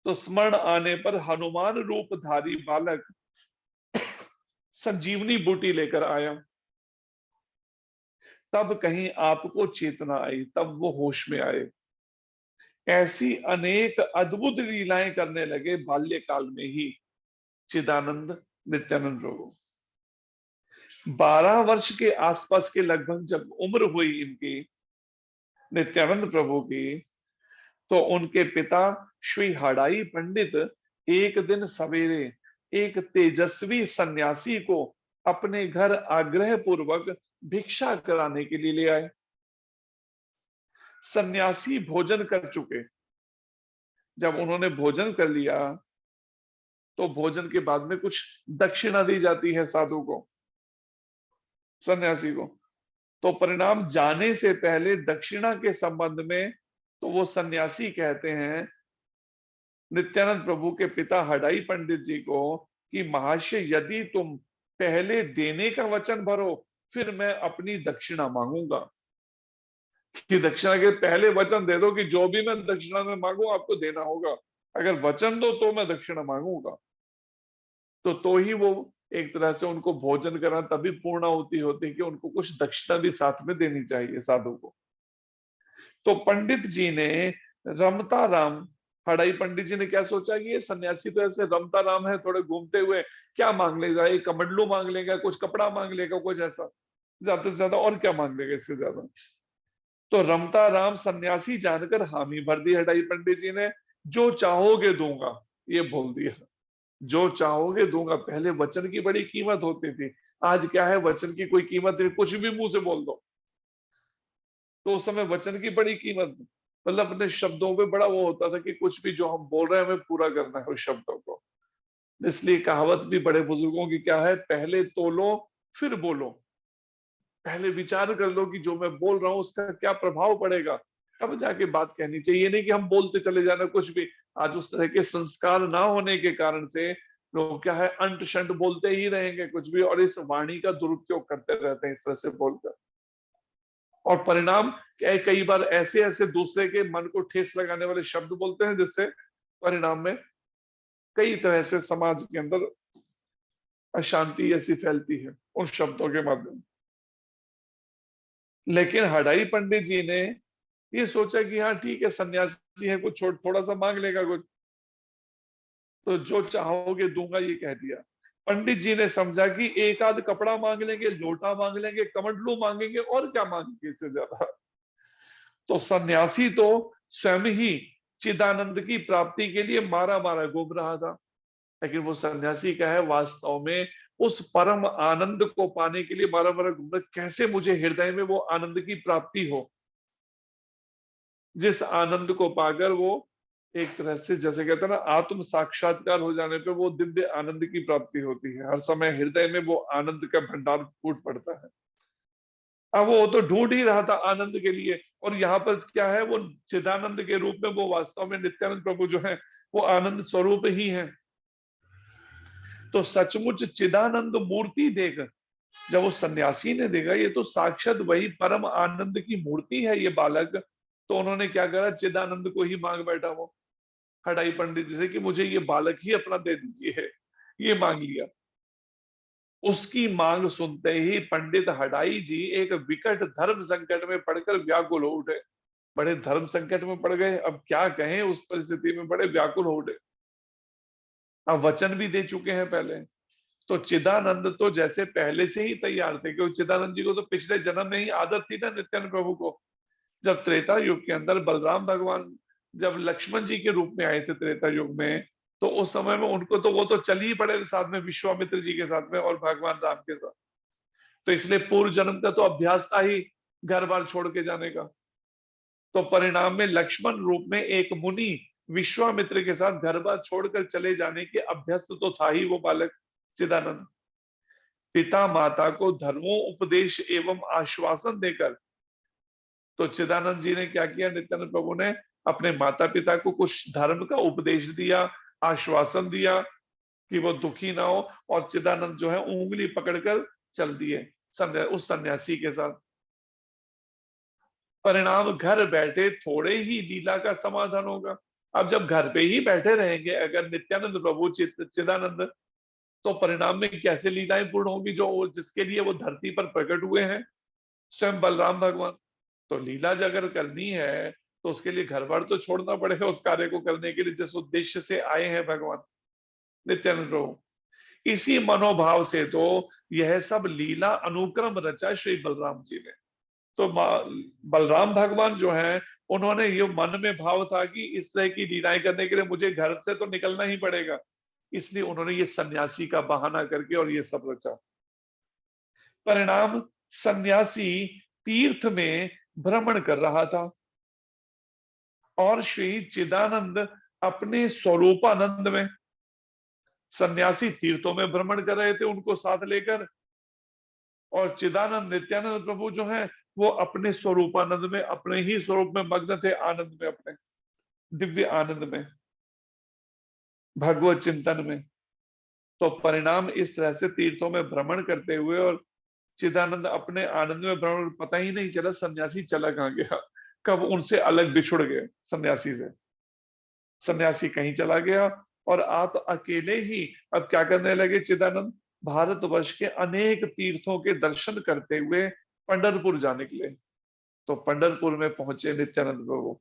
तो स्मरण आने पर हनुमान रूपधारी बालक संजीवनी बूटी लेकर आया। तब कहीं आपको चेतना आई, तब वो होश में आए। ऐसी अनेक अद्भुत लीलाएं करने लगे बाल्यकाल में ही चिदानंद नित्यानंद प्रभु। 12 वर्ष के आसपास के लगभग जब उम्र हुई इनकी, नित्यानंद प्रभु की, तो उनके पिता श्री हड़ाई पंडित एक दिन सवेरे एक तेजस्वी सन्यासी को अपने घर आग्रह पूर्वक भिक्षा कराने के लिए ले आए। सन्यासी भोजन कर चुके। जब उन्होंने भोजन कर लिया, तो भोजन के बाद में कुछ दक्षिणा दी जाती है साधु को, सन्यासी को। तो परिणाम जाने से पहले दक्षिणा के संबंध में तो वो सन्यासी कहते हैं नित्यानंद प्रभु के पिता हडाई पंडित जी को कि महाशय, यदि तुम पहले देने का वचन भरो, फिर मैं अपनी दक्षिणा मांगूंगा। कि दक्षिणा के पहले वचन दे दो कि जो भी मैं दक्षिणा में मांगू आपको देना होगा। अगर वचन दो तो मैं दक्षिणा मांगूंगा। तो ही वो एक तरह से उनको भोजन करना तभी पूर्ण होती कि उनको कुछ दक्षिणा भी साथ में देनी चाहिए साधु को। तो पंडित जी ने रमता राम, हड़ाई पंडित जी ने क्या सोचा कि ये सन्यासी तो ऐसे रमता राम है, थोड़े घूमते हुए, क्या मांग लेगा, एक कमंडलू मांग लेगा, कुछ कपड़ा मांग लेगा, कुछ ऐसा, ज्यादा से ज्यादा और क्या मांग लेगा इससे ज्यादा। तो रमता राम सन्यासी जानकर हामी भर दी हड़ाई पंडित जी ने। जो चाहोगे दूंगा, ये बोल दिया, जो चाहोगे दूंगा। पहले वचन की बड़ी कीमत होती थी, आज क्या है, वचन की कोई कीमत नहीं, कुछ भी मुंह से बोल दो। तो उस समय वचन की बड़ी कीमत, मतलब अपने शब्दों पे बड़ा वो होता था कि कुछ भी जो हम बोल रहे हैं हमें पूरा करना है उस शब्दों को। इसलिए कहावत भी बड़े बुजुर्गों की क्या है, पहले तोलो फिर बोलो। पहले विचार कर लो कि जो मैं बोल रहा हूं उसका क्या प्रभाव पड़ेगा, तब जाके बात कहनी चाहिए। ये नहीं कि हम बोलते चले जाना कुछ भी। आज उस तरह के संस्कार ना होने के कारण से लोग क्या है, अंट शंट बोलते ही रहेंगे कुछ भी, और इस वाणी का दुरुपयोग करते रहते हैं इस तरह से बोलकर। और परिणाम क्या है, कई बार ऐसे ऐसे दूसरे के मन को ठेस लगाने वाले शब्द बोलते हैं, जिससे परिणाम में कई तरह से समाज के अंदर अशांति ऐसी फैलती है उन शब्दों के माध्यम। लेकिन हडाई पंडित जी ने ये सोचा कि हाँ ठीक है, सन्यासी है, कुछ छोड़ थोड़ा सा मांग लेगा कुछ, तो जो चाहोगे दूंगा, ये कह दिया। पंडित जी ने समझा कि एक आध कपड़ा मांग लेंगे, लोटा मांग लेंगे, कमंडलू मांगेंगे, और क्या मांगेंगे इससे ज्यादा। तो सन्यासी तो स्वयं ही चिदानंद की प्राप्ति के लिए मारा मारा घूम रहा था। लेकिन वो सन्यासी का है, वास्तव में उस परम आनंद को पाने के लिए मारा मारा घूम रहा। कैसे मुझे हृदय में वो आनंद की प्राप्ति हो, जिस आनंद को पाकर वो एक तरह से, जैसे कहते हैं ना, आत्म साक्षात्कार हो जाने पे वो दिव्य आनंद की प्राप्ति होती है। हर समय हृदय में वो आनंद का भंडार फूट पड़ता है। अब वो तो ढूंढ ही रहा था आनंद के लिए, और यहाँ पर क्या है, वो चिदानंद के रूप में वो वास्तव में नित्यानंद प्रभु जो है वो आनंद स्वरूप ही है। तो सचमुच चिदानंद मूर्ति देख, जब वो सन्यासी ने देखा ये तो साक्षात वही परम आनंद की मूर्ति है ये बालक, तो उन्होंने क्या करा, चिदानंद को ही मांग बैठा वो हडाई पंडित जी से कि मुझे ये बालक ही अपना दे दीजिए। ये मांग लिया। उसकी मांग सुनते ही पंडित हडाई जी एक विकट धर्म संकट में पड़कर व्याकुल हो उठे। बड़े धर्म संकट में पड़ गए, अब क्या कहें, उस परिस्थिति में बड़े व्याकुल हो उठे। अब वचन भी दे चुके हैं पहले। तो चिदानंद तो जैसे पहले से ही तैयार थे, क्योंकि चिदानंद जी को तो पिछले जन्म में ही आदत थी ना नित्यानंद प्रभु को। जब त्रेता युग के अंदर बलराम भगवान जब लक्ष्मण जी के रूप में आए थे त्रेता युग में, तो उस समय में उनको तो वो तो चल ही पड़े साथ में विश्वामित्र जी के साथ में और भगवान राम के साथ। तो इसलिए पूर्व जन्म का तो अभ्यास था ही घर बार छोड़ के जाने का। तो परिणाम में लक्ष्मण रूप में एक मुनि विश्वामित्र के साथ घर बार छोड़कर चले जाने के अभ्यस्त तो था ही वो बालक चिदानंद। पिता माता को धर्मोपदेश एवं आश्वासन देकर, तो चिदानंद जी ने क्या किया, नित्यानंद प्रभु ने अपने माता पिता को कुछ धर्म का उपदेश दिया, आश्वासन दिया कि वो दुखी ना हो, और चिदानंद जो है उंगली पकड़कर चल दिए उस सन्यासी के साथ। परिणाम घर बैठे थोड़े ही लीला का समाधान होगा। अब जब घर पे ही बैठे रहेंगे अगर नित्यानंद प्रभु चिदानंद, तो परिणाम में कैसे लीलाएं पूर्ण होंगी जो जिसके लिए वो धरती पर प्रकट हुए हैं, स्वयं बलराम भगवान। तो लीला अगर करनी है तो उसके लिए घर बार तो छोड़ना पड़ेगा उस कार्य को करने के लिए जिस उद्देश्य से आए हैं भगवान नित्यानंद प्रभु। इसी मनोभाव से तो यह सब लीला अनुक्रम रचा श्री बलराम जी ने। तो बलराम भगवान जो है उन्होंने ये मन में भाव था कि इस तरह की लीलाएं करने के लिए मुझे घर से तो निकलना ही पड़ेगा, इसलिए उन्होंने ये सन्यासी का बहाना करके और ये सब रचा। परिणाम सन्यासी तीर्थ में भ्रमण कर रहा था और श्री चिदानंद अपने स्वरूपानंद में, सन्यासी तीर्थों में भ्रमण कर रहे थे उनको साथ लेकर, और चिदानंद नित्यानंद प्रभु जो है वो अपने स्वरूपानंद में, अपने ही स्वरूप में मग्न थे, आनंद में, अपने दिव्य आनंद में, भगवत चिंतन में। तो परिणाम इस तरह से तीर्थों में भ्रमण करते हुए और चिदानंद अपने आनंद में भ्रमण, पता ही नहीं चला सन्यासी चला कहां गया, कब उनसे अलग बिछुड़ गए सन्यासी से। सन्यासी कहीं चला गया और आप अकेले ही अब क्या करने लगे चिदानंद, भारतवर्ष के अनेक तीर्थों के दर्शन करते हुए पंढरपुर जाने के लिए। तो पंढरपुर में पहुंचे नित्यानंद प्रभु।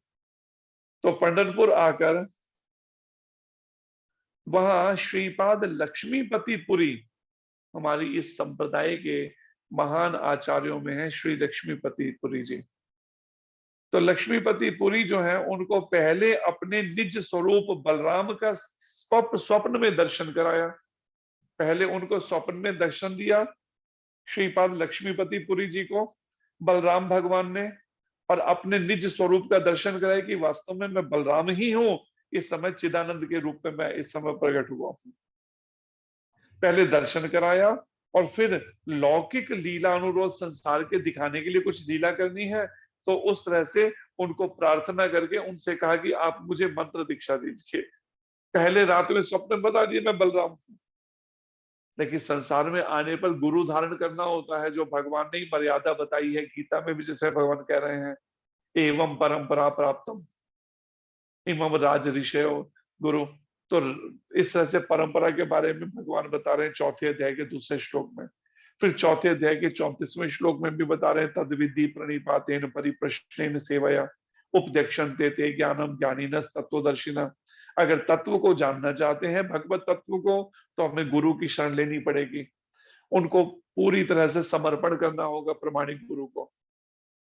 तो पंढरपुर आकर वहां श्रीपाद लक्ष्मीपति पुरी, हमारी इस संप्रदाय के महान आचार्यों में है श्री लक्ष्मीपति पुरी जी। तो लक्ष्मीपति पुरी जो है उनको पहले अपने निज स्वरूप बलराम का स्वप्न में दर्शन कराया। पहले उनको स्वप्न में दर्शन दिया श्रीपाद लक्ष्मीपति पुरी जी को बलराम भगवान ने, और अपने निज स्वरूप का दर्शन कराया कि वास्तव में मैं बलराम ही हूं, इस समय चिदानंद के रूप में मैं इस समय प्रकट हुआ हूं। पहले दर्शन कराया और फिर लौकिक लीला अनुरोध संसार के दिखाने के लिए कुछ लीला करनी है, तो उस तरह से उनको प्रार्थना करके उनसे कहा कि आप मुझे मंत्र दीक्षा दीजिए। पहले रात में स्वप्न बता दिए मैं बलराम हूं, लेकिन संसार में आने पर गुरु धारण करना होता है, जो भगवान ने ही मर्यादा बताई है गीता में भी, जिसे भगवान कह रहे हैं एवं परंपरा प्राप्तम इमम राज ऋषयो गुरु। तो इस तरह से परंपरा के बारे में भगवान बता रहे हैं चौथे अध्याय के दूसरे श्लोक में। फिर चौथे अध्याय के 34वें श्लोक में भी बता रहे हैं तद विधि प्रणिपातेन परिप्रश्नेन सेवया उपदेक्षन्ते ते ज्ञानम ज्ञानिनस तत्वदर्शिना। अगर तत्व को जानना चाहते हैं भगवत तत्व को, तो हमें गुरु की शरण लेनी पड़ेगी, उनको पूरी तरह से समर्पण करना होगा प्रमाणिक गुरु को,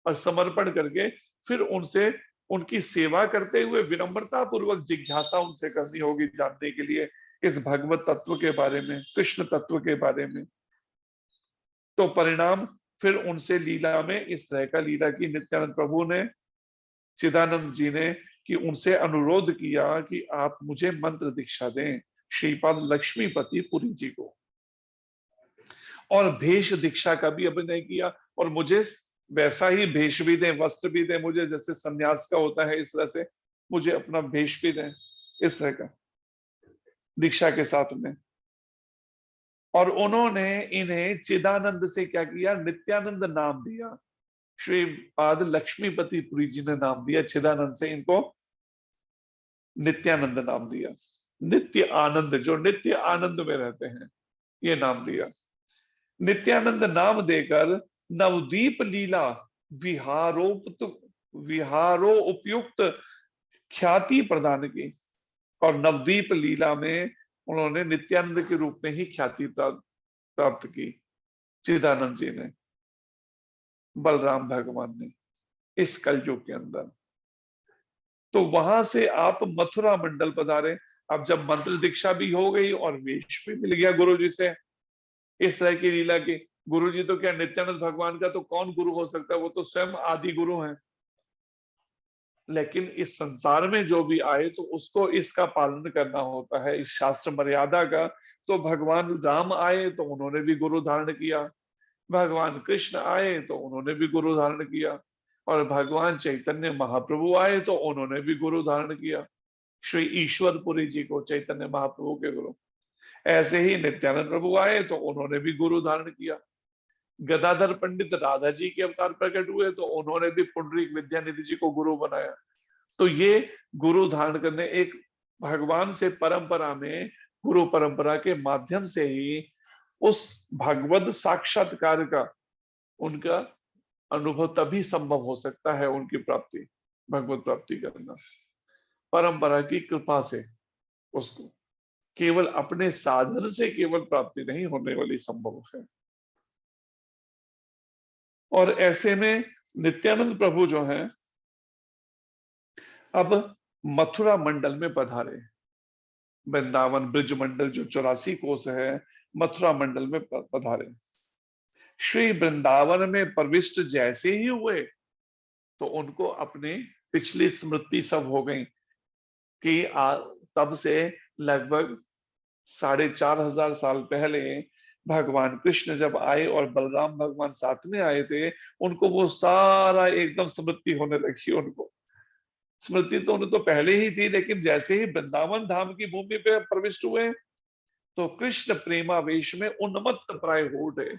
और समर्पण करके फिर उनसे उनकी सेवा करते हुए विनम्रता पूर्वक जिज्ञासा उनसे करनी होगी जानने के लिए इस भगवत तत्व के बारे में, कृष्ण तत्व के बारे में। तो परिणाम फिर उनसे लीला में इस तरह का लीला की नित्यानंद प्रभु ने, चिदानंद जी ने, कि उनसे अनुरोध किया कि आप मुझे मंत्र दीक्षा दें श्रीपाद लक्ष्मीपति पुरी जी को, और भेष दीक्षा का भी अभिनय किया, और मुझे वैसा ही भेष भी दें, वस्त्र भी दें मुझे जैसे सन्यास का होता है, इस तरह से मुझे अपना भेष भी दें, इस तरह का दीक्षा के साथ में। और उन्होंने इन्हें चिदानंद से क्या किया, नित्यानंद नाम दिया। श्रीपाद लक्ष्मीपति पुरी जी ने नाम दिया चिदानंद से, इनको नित्यानंद नाम दिया। नित्य आनंद, जो नित्य आनंद में रहते हैं, ये नाम दिया। नित्यानंद नाम देकर नवदीप लीला विहारो उपयुक्त ख्याति प्रदान की, और नवदीप लीला में उन्होंने नित्यानंद के रूप में ही ख्याति प्राप्त की चिदानंद जी ने, बलराम भगवान ने, इस कलयुग के अंदर। तो वहां से आप मथुरा मंडल पधारे। अब जब मंत्र दीक्षा भी हो गई और वेश भी मिल गया गुरु जी से इस तरह की लीला की, गुरु जी तो क्या, नित्यानंद भगवान का तो कौन गुरु हो सकता है, वो तो स्वयं आदि गुरु हैं। लेकिन इस संसार में जो भी आए तो उसको इसका पालन करना होता है, इस शास्त्र मर्यादा का। तो भगवान राम आए तो उन्होंने भी गुरु धारण किया, भगवान कृष्ण आए तो उन्होंने भी गुरु धारण किया, और भगवान चैतन्य महाप्रभु आए तो उन्होंने भी गुरु धारण किया, श्री ईश्वरपुरी जी को चैतन्य महाप्रभु के गुरु। ऐसे ही नित्यानंद प्रभु आए तो उन्होंने भी गुरु धारण किया। गदाधर पंडित राधा जी के अवतार प्रकट हुए तो उन्होंने भी पुंडरीक विद्यानिधि जी को गुरु बनाया। तो ये गुरु धारण करने, एक भगवान से परंपरा में, गुरु परंपरा के माध्यम से ही उस भगवत साक्षात्कार का, उनका अनुभव तभी संभव हो सकता है, उनकी प्राप्ति, भगवत प्राप्ति करना परंपरा की कृपा से। उसको केवल अपने साधन से केवल प्राप्ति नहीं होने वाली संभव है। और ऐसे में नित्यानंद प्रभु जो हैं अब मथुरा मंडल में पधारे। वृंदावन ब्रिज मंडल जो 84 कोस है, मथुरा मंडल में पधारे। श्री वृंदावन में प्रविष्ट जैसे ही हुए तो उनको अपनी पिछली स्मृति सब हो गई कि तब से लगभग 4,500 साल पहले भगवान कृष्ण जब आए और बलराम भगवान साथ में आए थे, उनको वो सारा एकदम स्मृति होने लगी। उनको स्मृति तो उन्हें तो पहले ही थी, लेकिन जैसे ही वृंदावन धाम की भूमि पे प्रविष्ट हुए तो कृष्ण प्रेमावेश में उन्मत्त प्राय हो उठे,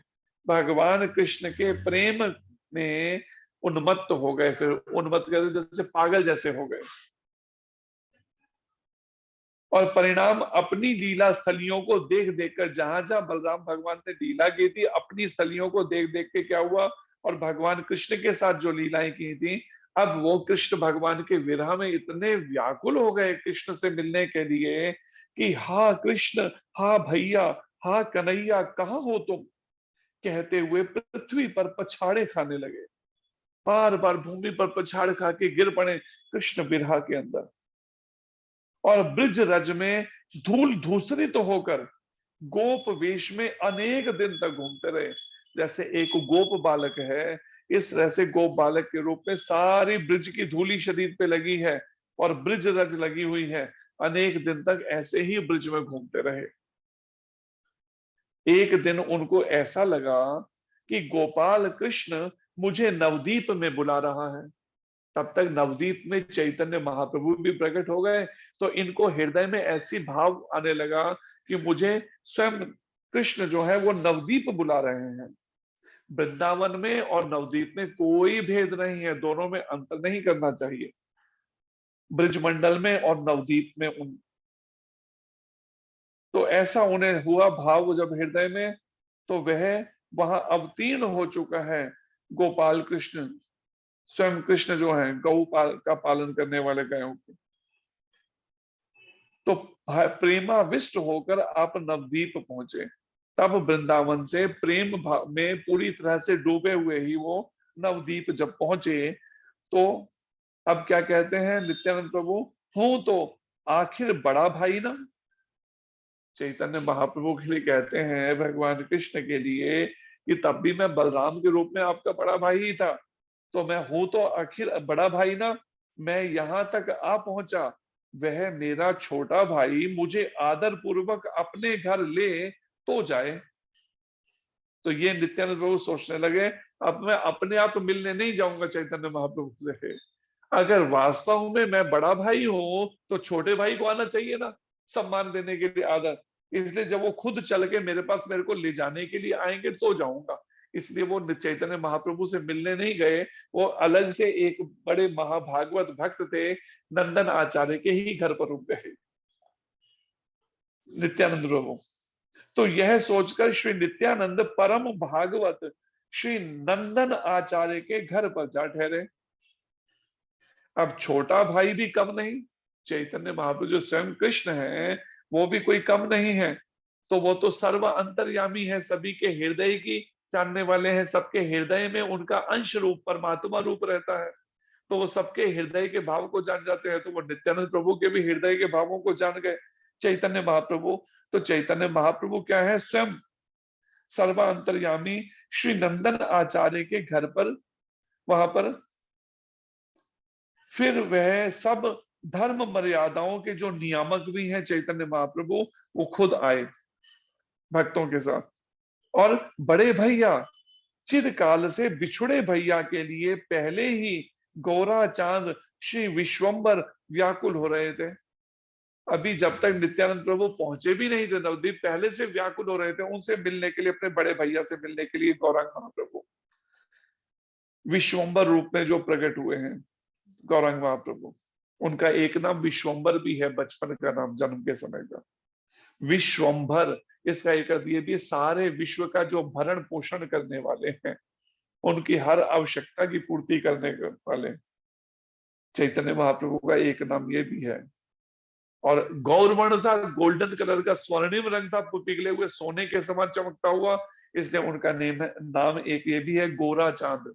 भगवान कृष्ण के प्रेम में उन्मत्त हो गए। फिर उन्मत्त कहते जैसे पागल जैसे हो गए। और परिणाम अपनी लीला स्थलियों को देख देख कर, जहां जहां बलराम भगवान ने लीला की थी, अपनी स्थलियों को देख देख के क्या हुआ, और भगवान कृष्ण के साथ जो लीलाएं की थी, अब वो कृष्ण भगवान के विरह में इतने व्याकुल हो गए कृष्ण से मिलने के लिए कि हा कृष्ण, हा भैया, हा कन्हैया, कहाँ हो तुम, कहते हुए पृथ्वी पर पछाड़े खाने लगे। बार बार भूमि पर पछाड़ खा के गिर पड़े कृष्ण विरह के अंदर। और ब्रिज रज में धूल धूसरित होकर गोप वेश में अनेक दिन तक घूमते रहे। जैसे एक गोप बालक है, इस तरह से गोप बालक के रूप में सारी ब्रिज की धूली शरीर पे लगी है और ब्रिज रज लगी हुई है। अनेक दिन तक ऐसे ही ब्रिज में घूमते रहे। एक दिन उनको ऐसा लगा कि गोपाल कृष्ण मुझे नवदीप में बुला रहा है। तब तक नवदीप में चैतन्य महाप्रभु भी प्रकट हो गए। तो इनको हृदय में ऐसी भाव आने लगा कि मुझे स्वयं कृष्ण जो है वो नवदीप बुला रहे हैं। वृंदावन में और नवदीप में कोई भेद नहीं है, दोनों में अंतर नहीं करना चाहिए, ब्रिजमंडल में और नवदीप में। तो ऐसा उन्हें हुआ भाव जब हृदय में, तो वह वहां अवतीर्ण हो चुका है गोपाल कृष्ण, स्वयं कृष्ण जो है गौ का पालन करने वाले गायों के। तो प्रेमाविष्ट होकर आप नवदीप पहुंचे। तब वृंदावन से प्रेम में पूरी तरह से डूबे हुए ही वो नवदीप जब पहुंचे, तो अब क्या कहते हैं नित्यानंद प्रभु, हूं तो आखिर बड़ा भाई ना। चैतन्य महाप्रभु के लिए कहते हैं, भगवान कृष्ण के लिए, कि तब भी मैं बलराम के रूप में आपका बड़ा भाई ही था, तो मैं हूं तो आखिर बड़ा भाई ना। मैं यहां तक आ पहुंचा, वह मेरा छोटा भाई मुझे आदर पूर्वक अपने घर ले तो जाए। तो ये नित्यानंद प्रभु सोचने लगे, अब मैं अपने आप मिलने नहीं जाऊंगा चैतन्य महाप्रभु से। अगर वास्तव में मैं बड़ा भाई हूं तो छोटे भाई को आना चाहिए ना, सम्मान देने के लिए, आदर। इसलिए जब वो खुद चल के मेरे पास मेरे को ले जाने के लिए आएंगे तो जाऊंगा। इसलिए वो चैतन्य महाप्रभु से मिलने नहीं गए, वो अलग से एक बड़े महाभागवत भक्त थे, नंदन आचार्य के ही घर पर रुक गए नित्यानंद प्रभु। तो यह सोचकर श्री नित्यानंद परम भागवत श्री नंदन आचार्य के घर पर जा ठहरे। अब छोटा भाई भी कम नहीं, चैतन्य महाप्रभु जो स्वयं कृष्ण है वो भी कोई कम नहीं है। तो वो तो सर्व अंतर्यामी है, सभी के हृदय की जानने वाले हैं, सबके हृदय में उनका अंश रूप परमात्मा रूप रहता है। तो वो सबके हृदय के भाव को जान जाते हैं। तो वो नित्यानंद प्रभु के भी हृदय के भावों को जान गए चैतन्य महाप्रभु। तो चैतन्य महाप्रभु क्या है, स्वयं सर्वांतर्यामी श्री नंदन आचार्य के घर पर, वहां पर फिर वह सब धर्म मर्यादाओं के जो नियामक भी हैं चैतन्य महाप्रभु, वो खुद आए भक्तों के साथ। और बड़े भैया, चिरकाल से बिछुड़े भैया के लिए पहले ही गौरा चांद श्री विश्वंबर व्याकुल हो रहे थे। अभी जब तक नित्यानंद प्रभु पहुंचे भी नहीं थे नवदीप, पहले से व्याकुल हो रहे थे उनसे मिलने के लिए, अपने बड़े भैया से मिलने के लिए। गौरांग महाप्रभु विश्वंबर रूप में जो प्रकट हुए हैं गौरांग महाप्रभु, उनका एक नाम विश्वंबर भी है, बचपन का नाम, जन्म के समय का विश्वंभर। इसका एक अर्थ ये भी, सारे विश्व का जो भरण पोषण करने वाले हैं, उनकी हर आवश्यकता की पूर्ति करने वाले चैतन्य महाप्रभु का एक नाम ये भी है। और गौरवर्ण था, गोल्डन कलर का स्वर्णिम रंग था, पिघले हुए सोने के समान चमकता हुआ, इसलिए उनका नाम एक ये भी है गोरा चांद।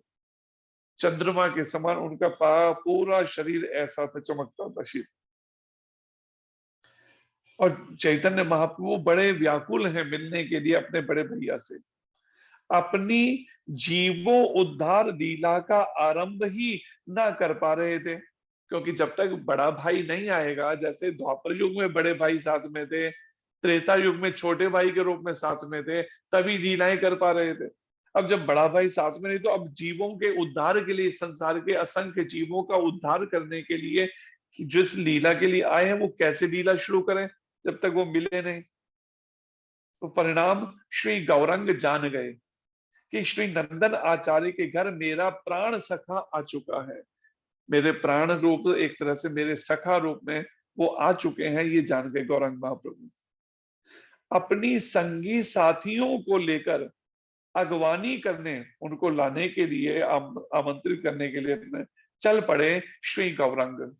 चंद्रमा के समान उनका पूरा शरीर ऐसा था, चमकता था शीत। और चैतन्य महाप्रभु बड़े व्याकुल हैं मिलने के लिए अपने बड़े भैया से। अपनी जीवो उद्धार लीला का आरंभ ही ना कर पा रहे थे, क्योंकि जब तक बड़ा भाई नहीं आएगा, जैसे द्वापर युग में बड़े भाई साथ में थे, त्रेता युग में छोटे भाई के रूप में साथ में थे, तभी लीलाएं कर पा रहे थे। अब जब बड़ा भाई साथ में नहीं, तो अब जीवों के उद्धार के लिए, संसार के असंख्य जीवों का उद्धार करने के लिए जिस लीला के लिए आए हैं, वो कैसे लीला शुरू करें जब तक वो मिले नहीं। तो परिणाम श्री गौरंग जान गए कि श्री नंदन आचार्य के घर मेरा प्राण सखा आ चुका है। मेरे प्राण रूप, एक तरह से मेरे सखा रूप में वो आ चुके हैं, ये जान गए गौरंग महाप्रभु। अपनी संगी साथियों को लेकर अगवानी करने, उनको लाने के लिए, आमंत्रित करने के लिए चल पड़े श्री गौरंग।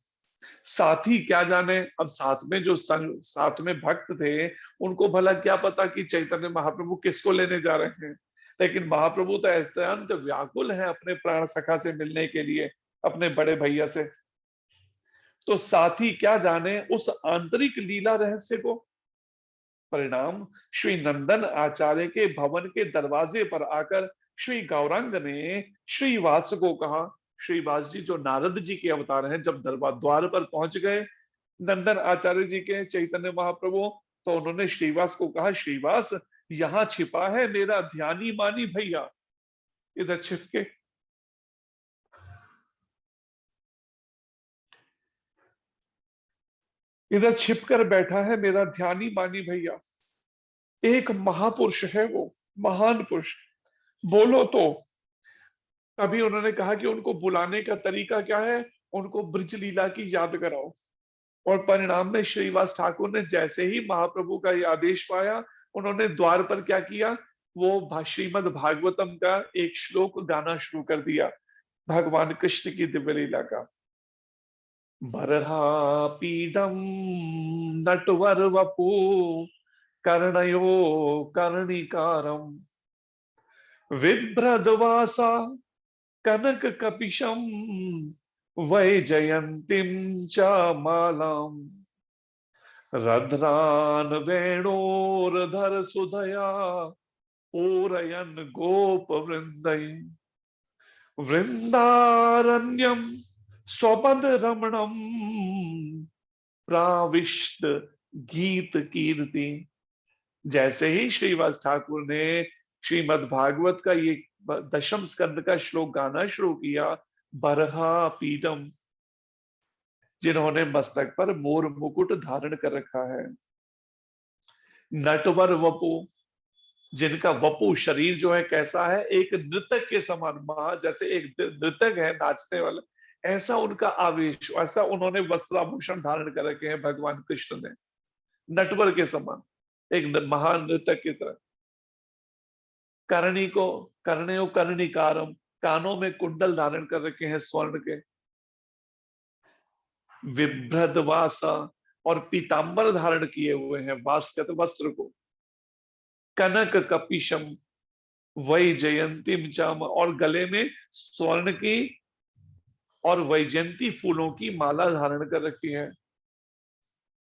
साथी क्या जाने, अब साथ में जो संग, साथ में भक्त थे, उनको भला क्या पता कि चैतन्य महाप्रभु किसको लेने जा रहे हैं। लेकिन महाप्रभु तो अत्यंत व्याकुल है अपने प्राण सखा से मिलने के लिए, अपने बड़े भैया से। तो साथी क्या जाने उस आंतरिक लीला रहस्य को। परिणाम श्री नंदन आचार्य के भवन के दरवाजे पर आकर श्री गौरांग ने श्रीवास को कहा। श्रीवास जी जो नारद जी के अवतार हैं, जब द्वार पर पहुंच गए नंदन आचार्य जी के चैतन्य महाप्रभु, तो उन्होंने श्रीवास को कहा, श्रीवास यहां छिपा है मेरा ध्यानी मानी भैया, इधर छिपके। इधर छिपकर बैठा है मेरा ध्यानी मानी भैया। एक महापुरुष है वो, महान पुरुष, बोलो तो। तभी उन्होंने कहा कि उनको बुलाने का तरीका क्या है, उनको ब्रज लीला की याद कराओ। और परिणाम में श्रीवास ठाकुर ने जैसे ही महाप्रभु का ये आदेश पाया, उन्होंने द्वार पर क्या किया, वो श्रीमद भागवतम का एक श्लोक गाना शुरू कर दिया, भगवान कृष्ण की दिव्य लीला का। बरहा पीडम नटवर वपु कर्णयो कर्णिकारम विभ्रदवासा कनक कपिशम वैजयंतीम च मालाम रध्रान वेणोरधर सुधया पूरयन गोप वृंदय वृंदारण्यम स्वपद रमणम प्राविष्ट गीत कीर्ति। जैसे ही श्रीवास ठाकुर ने श्रीमद् भागवत का ये दशम स्कंद का श्लोक गाना शुरू किया, बरहा पीडम, जिन्होंने मस्तक पर मोर मुकुट धारण कर रखा है, नटवर वपु, जिनका वपु शरीर जो है कैसा है, एक नृतक के समान, महा जैसे एक नृतक है नाचने वाला, ऐसा उनका आवेश, ऐसा उन्होंने वस्त्राभूषण धारण कर रखे हैं भगवान कृष्ण ने, नटवर के समान, एक महान नृतक की तरह। कर्णयो कर्णिकारम, कानों में कुंडल धारण कर रखे हैं स्वर्ण के। विभ्रदवासा, और पीतांबर धारण किए हुए हैं, वास्कत वस्त्र को। कनक कपिशम वैजयंतीम चाम, और गले में स्वर्ण की और वैजयंती फूलों की माला धारण कर रखी है।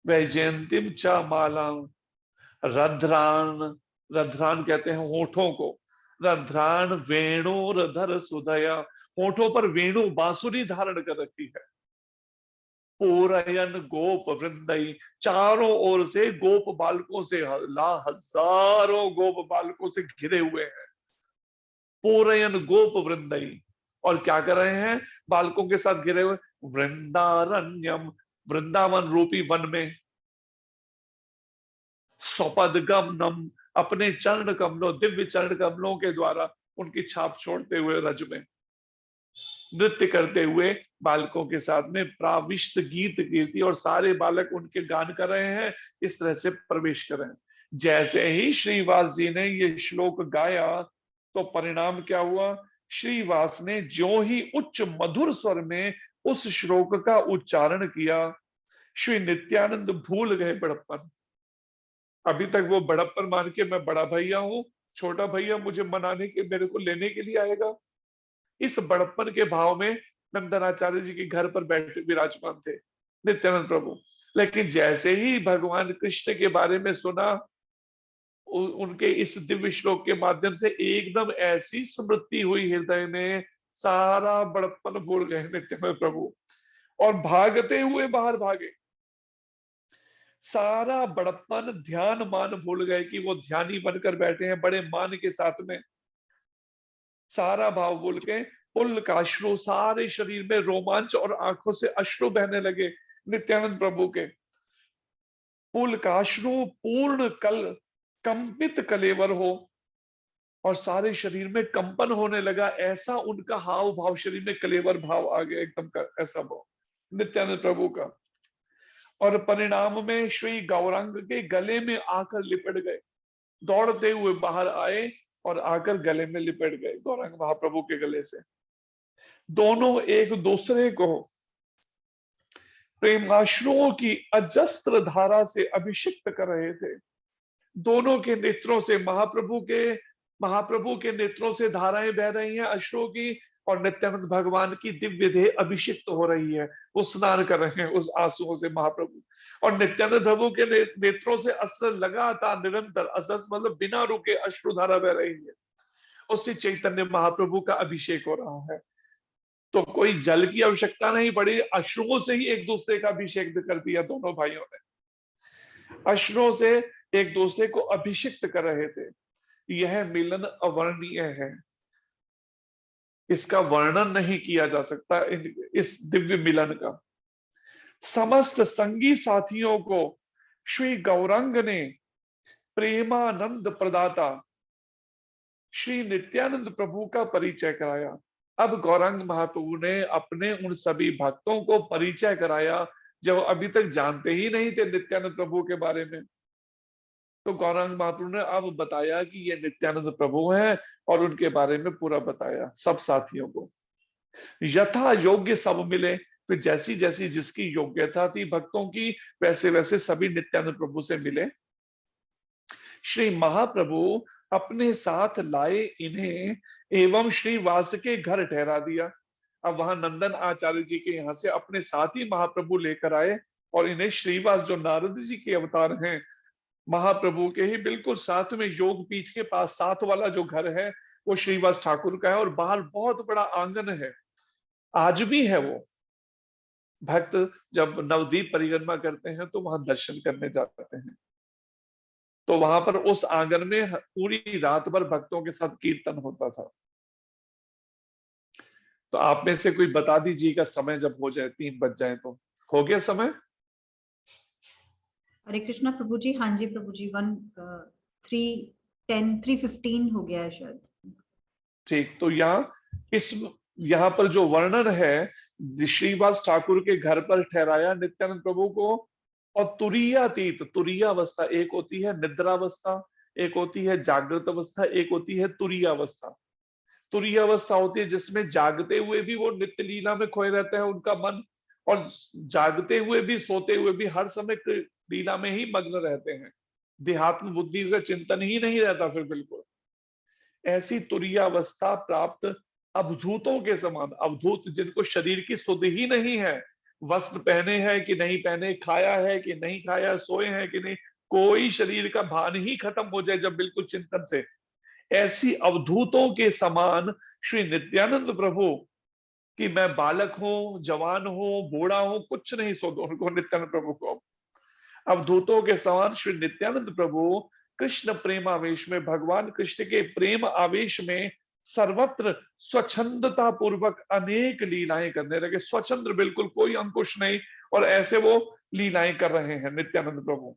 वैजयंतीम चा माला रध्रान, रंध्रान कहते हैं होठों को। रंध्रान वेणुरधर सुधया, होठों पर वेणु बांसुरी धारण कर रखी है। पूरयन गोप वृंदई, चारों ओर से गोप बालकों से, हजारों गोप बालकों से घिरे हुए हैं। पूरयन गोप वृंदई, और क्या कर रहे हैं बालकों के साथ घिरे हुए? वृंदारण्यम, वृंदावन रूपी वन में। स्वपद गमनम, अपने चरण कमलों, दिव्य चरण कमलों के द्वारा उनकी छाप छोड़ते हुए रज में नृत्य करते हुए बालकों के साथ में प्राविष्ट गीत कीर्ति, और सारे बालक उनके गान कर रहे हैं, इस तरह से प्रवेश कर रहे हैं। जैसे ही श्रीवास जी ने ये श्लोक गाया तो परिणाम क्या हुआ? श्रीवास ने ज्यों ही उच्च मधुर स्वर में उस श्लोक का उच्चारण किया, श्री नित्यानंद भूल गए बड़प्पन। अभी तक वो बड़प्पन मान के मैं बड़ा भैया हूं, छोटा भैया मुझे मनाने के, मेरे को लेने के लिए आएगा, इस बड़प्पन के भाव में नंदनाचार्य जी के घर पर बैठे विराजमान थे नित्यानंद प्रभु। लेकिन जैसे ही भगवान कृष्ण के बारे में सुना, उनके इस दिव्य श्लोक के माध्यम से एकदम ऐसी स्मृति हुई हृदय में, सारा बड़प्पन भूल गए नित्यानंद प्रभु और भागते हुए बाहर भागे। सारा बड़प्पन ध्यान मान भूल गए कि वो ध्यानी बनकर बैठे हैं बड़े मान के साथ में। सारा भाव भूल के पुल का अश्रु, सारे शरीर में रोमांच और आंखों से अश्रु बहने लगे नित्यानंद प्रभु के। पुल का अश्रु पूर्ण कंपित कलेवर हो और सारे शरीर में कंपन होने लगा, ऐसा उनका हाव भाव, शरीर में कलेवर भाव आ गया एकदम का, ऐसा भाव नित्यानंद प्रभु का। और परिणाम में श्री गौरांग के गले में आकर लिपट गए, दौड़ते हुए बाहर आए और आकर गले में लिपट गए गौरांग महाप्रभु के गले से। दोनों एक दूसरे को प्रेमाश्रुओं की अजस्त्र धारा से अभिषिक्त कर रहे थे। दोनों के नेत्रों से महाप्रभु के नेत्रों से धाराएं बह रही हैं अश्रुओं की, और नित्यानंद भगवान की दिव्य देह अभिषिक्त हो रही है, वो स्नान कर रहे हैं उस आंसुओं से महाप्रभु। और नित्यानंद प्रभु के नेत्रों से अश्रु लगातार निरंतर, असस मतलब बिना रुके अश्रुधारा बह रही है, उससे चैतन्य महाप्रभु का अभिषेक हो रहा है। तो कोई जल की आवश्यकता नहीं पड़ी, अश्रुओं से ही एक दूसरे का अभिषेक कर दिया दोनों भाइयों ने। अश्रुओं से एक दूसरे को अभिषिक्त कर रहे थे। यह मिलन अवर्णनीय है, इसका वर्णन नहीं किया जा सकता इस दिव्य मिलन का। समस्त संगी साथियों को श्री गौरांग ने प्रेमानंद प्रदाता श्री नित्यानंद प्रभु का परिचय कराया। अब गौरांग महाप्रभु ने अपने उन सभी भक्तों को परिचय कराया जो अभी तक जानते ही नहीं थे नित्यानंद प्रभु के बारे में। तो गौरांग महाप्रभु ने अब बताया कि ये नित्यानंद प्रभु हैं और उनके बारे में पूरा बताया सब साथियों को। यथा योग्य सब मिले, तो जैसी जैसी जिसकी योग्यता थी भक्तों की, वैसे वैसे सभी नित्यानंद प्रभु से मिले। श्री महाप्रभु अपने साथ लाए इन्हें एवं श्रीवास के घर ठहरा दिया। अब वहां नंदन आचार्य जी के यहाँ से अपने साथ ही महाप्रभु लेकर आए और इन्हें श्रीवास, जो नारद जी के अवतार हैं, महाप्रभु के ही बिल्कुल साथ में योग पीठ के पास साथ वाला जो घर है वो श्रीवास ठाकुर का है, और बाहर बहुत बड़ा आंगन है, आज भी है। वो भक्त जब नवदीप परिक्रमा करते हैं तो वहां दर्शन करने जाते हैं, तो वहां पर उस आंगन में पूरी रात भर भक्तों के साथ कीर्तन होता था। तो आप में से कोई बता दीजिएगा समय जब हो जाए, 3 बज जाए तो। हो गया समय? हरे कृष्णा प्रभु जी। हाँ जी प्रभु जी, 3:10 3:15 हो गया है शायद। ठीक, तो यहाँ पर जो वर्णन है, श्रीवास ठाकुर के घर पर ठहराया नित्यानंद प्रभु को। और तुरीयातीत, तुरीया अवस्था, एक होती है निद्रावस्था, एक होती है जागृत अवस्था, एक होती है तुरीया अवस्था। तुरीय अवस्था होती है जिसमें जागते हुए भी वो नित्य लीला में खोए रहते हैं उनका मन, और जागते हुए भी सोते हुए भी हर समय लीला में ही मग्न रहते हैं, देहात्म बुद्धि का चिंतन ही नहीं रहता फिर बिल्कुल। ऐसी तुरीय अवस्था प्राप्त अवधूतों के समान, अवधूत जिनको शरीर की सुध ही नहीं है, वस्त्र पहने हैं कि नहीं पहने, खाया है कि नहीं खाया, सोए हैं कि नहीं, कोई शरीर का भान ही खत्म हो जाए जब बिल्कुल चिंतन से, ऐसी अवधूतों के समान श्री नित्यानंद प्रभु कि मैं बालक हूं, जवान हूं, बूढ़ा हूं, कुछ नहीं सो दो उनको, नित्यानंद प्रभु को। अवधूतों के समान श्री नित्यानंद प्रभु कृष्ण प्रेम आवेश में, भगवान कृष्ण के प्रेम आवेश में सर्वत्र स्वच्छंदता पूर्वक अनेक लीलाएं करने लगे। स्वच्छंद, बिल्कुल कोई अंकुश नहीं, और ऐसे वो लीलाएं कर रहे हैं नित्यानंद प्रभु।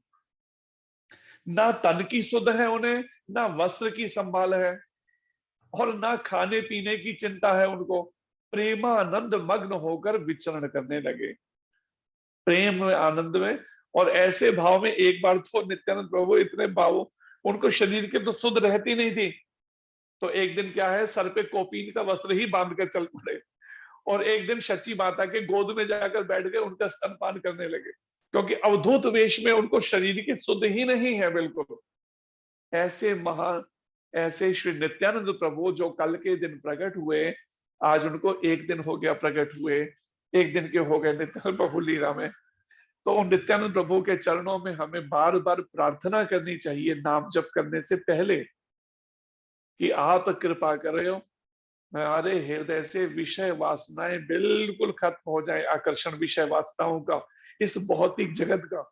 ना तन की सुध है उन्हें, ना वस्त्र की संभाल है, और ना खाने पीने की चिंता है उनको। प्रेमानंद मग्न होकर विचरण करने लगे, प्रेम में, आनंद में। और ऐसे भाव में एक बार तो नित्यानंद प्रभु इतने भाव, उनको शरीर की तो सुध रहती नहीं थी, तो एक दिन क्या है, सर पे कोपीन का वस्त्र ही बांध कर चल पड़े, और एक दिन शची माता के गोद में जाकर बैठ गए, उनका स्तनपान करने लगे, क्योंकि अवधूत वेश में उनको शरीर की सुध ही नहीं है बिल्कुल। ऐसे महान, ऐसे श्री नित्यानंद प्रभु जो कल के दिन प्रकट हुए, आज उनको एक दिन हो गया प्रकट हुए, एक दिन के हो गए नित्यानंद प्रभु लीला में। तो उन नित्यानंद प्रभु के चरणों में हमें बार बार प्रार्थना करनी चाहिए नाम जप करने से पहले, कि आप कृपा करो, हमारे हृदय से विषय वासनाएं बिल्कुल खत्म हो जाए, आकर्षण विषय वासनाओं का, इस भौतिक जगत का,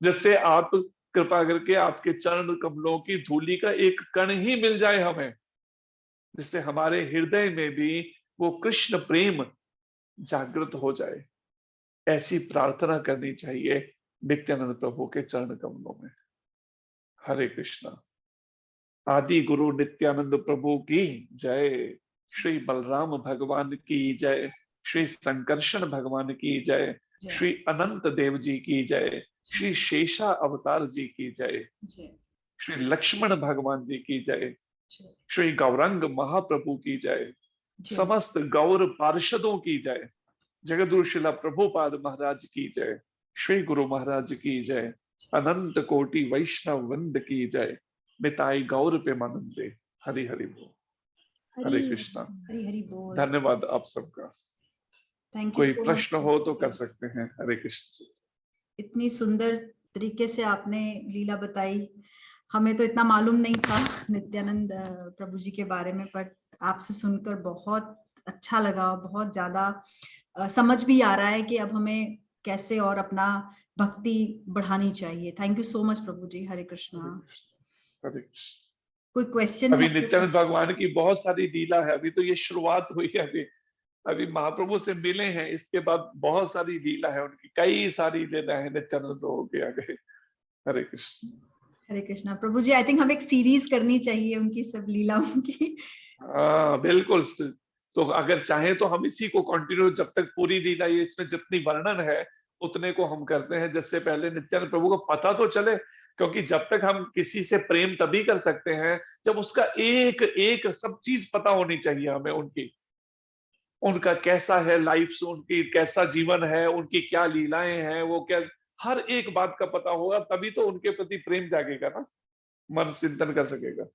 जिससे आप कृपा करके आपके चरण कमलों की धूलि का एक कण ही मिल जाए हमें, जिससे हमारे हृदय में भी वो कृष्ण प्रेम जागृत हो जाए। ऐसी प्रार्थना करनी चाहिए नित्यानंद प्रभु के चरण कमलों में। हरे कृष्णा। आदि गुरु नित्यानंद प्रभु की जय, श्री बलराम भगवान की जय, श्री संकर्षण भगवान की जय, श्री अनंत देव जी की जय, श्री शेषा अवतार जी की जय, श्री लक्ष्मण भगवान जी की जय, श्री गौरंग महाप्रभु की जय, समस्त गौर पार्षदों की जय, जगदगुरु श्रीला प्रभुपाद महाराज की जय, श्री गुरु महाराज की जय, अनंत कोटि वैष्णव वृंद की जय, मिताई गौर पे मानंदे। हरि हरि बोल। हरे कृष्णा। हरि हरि बोल। धन्यवाद आप सबका। कोई प्रश्न हो तो कर सकते हैं। हरे कृष्ण। इतनी सुंदर तरीके से आपने लीला बताई, हमें तो इतना मालूम नहीं था नित्यानंद प्रभु जी के बारे में, पर आपसे सुनकर बहुत अच्छा लगा, बहुत ज्यादा समझ भी आ रहा है कि अब हमें कैसे और अपना भक्ति बढ़ानी चाहिए। थैंक यू सो मच प्रभु जी। हरे कृष्णा। कोई क्वेश्चन? अभी नित्यानंद भगवान की बहुत सारी लीला है, अभी तो ये शुरुआत हुई है, अभी महाप्रभु से मिले हैं, इसके बाद बहुत सारी लीला है उनकी, कई सारी लीला है नित्यानंद प्रभु के आगे। हरे कृष्ण। हरे कृष्णा प्रभु जी। आई थिंक हमें एक सीरीज करनी चाहिए उनकी सब लीलाओं की। हाँ बिल्कुल। तो अगर चाहे तो हम इसी को कंटिन्यू, जब तक पूरी लीला, ये इसमें जितनी वर्णन है उतने को हम करते हैं, जिससे पहले नित्यानंद प्रभु को पता तो चले, क्योंकि जब तक हम किसी से प्रेम तभी कर सकते हैं जब उसका एक एक सब चीज पता होनी चाहिए हमें, उनकी, उनका कैसा है लाइफ, उनकी कैसा जीवन है, उनकी क्या लीलाएं हैं, वो क्या, हर एक बात का पता होगा, तभी तो उनके प्रति प्रेम जागेगा ना, मन चिंतन कर सकेगा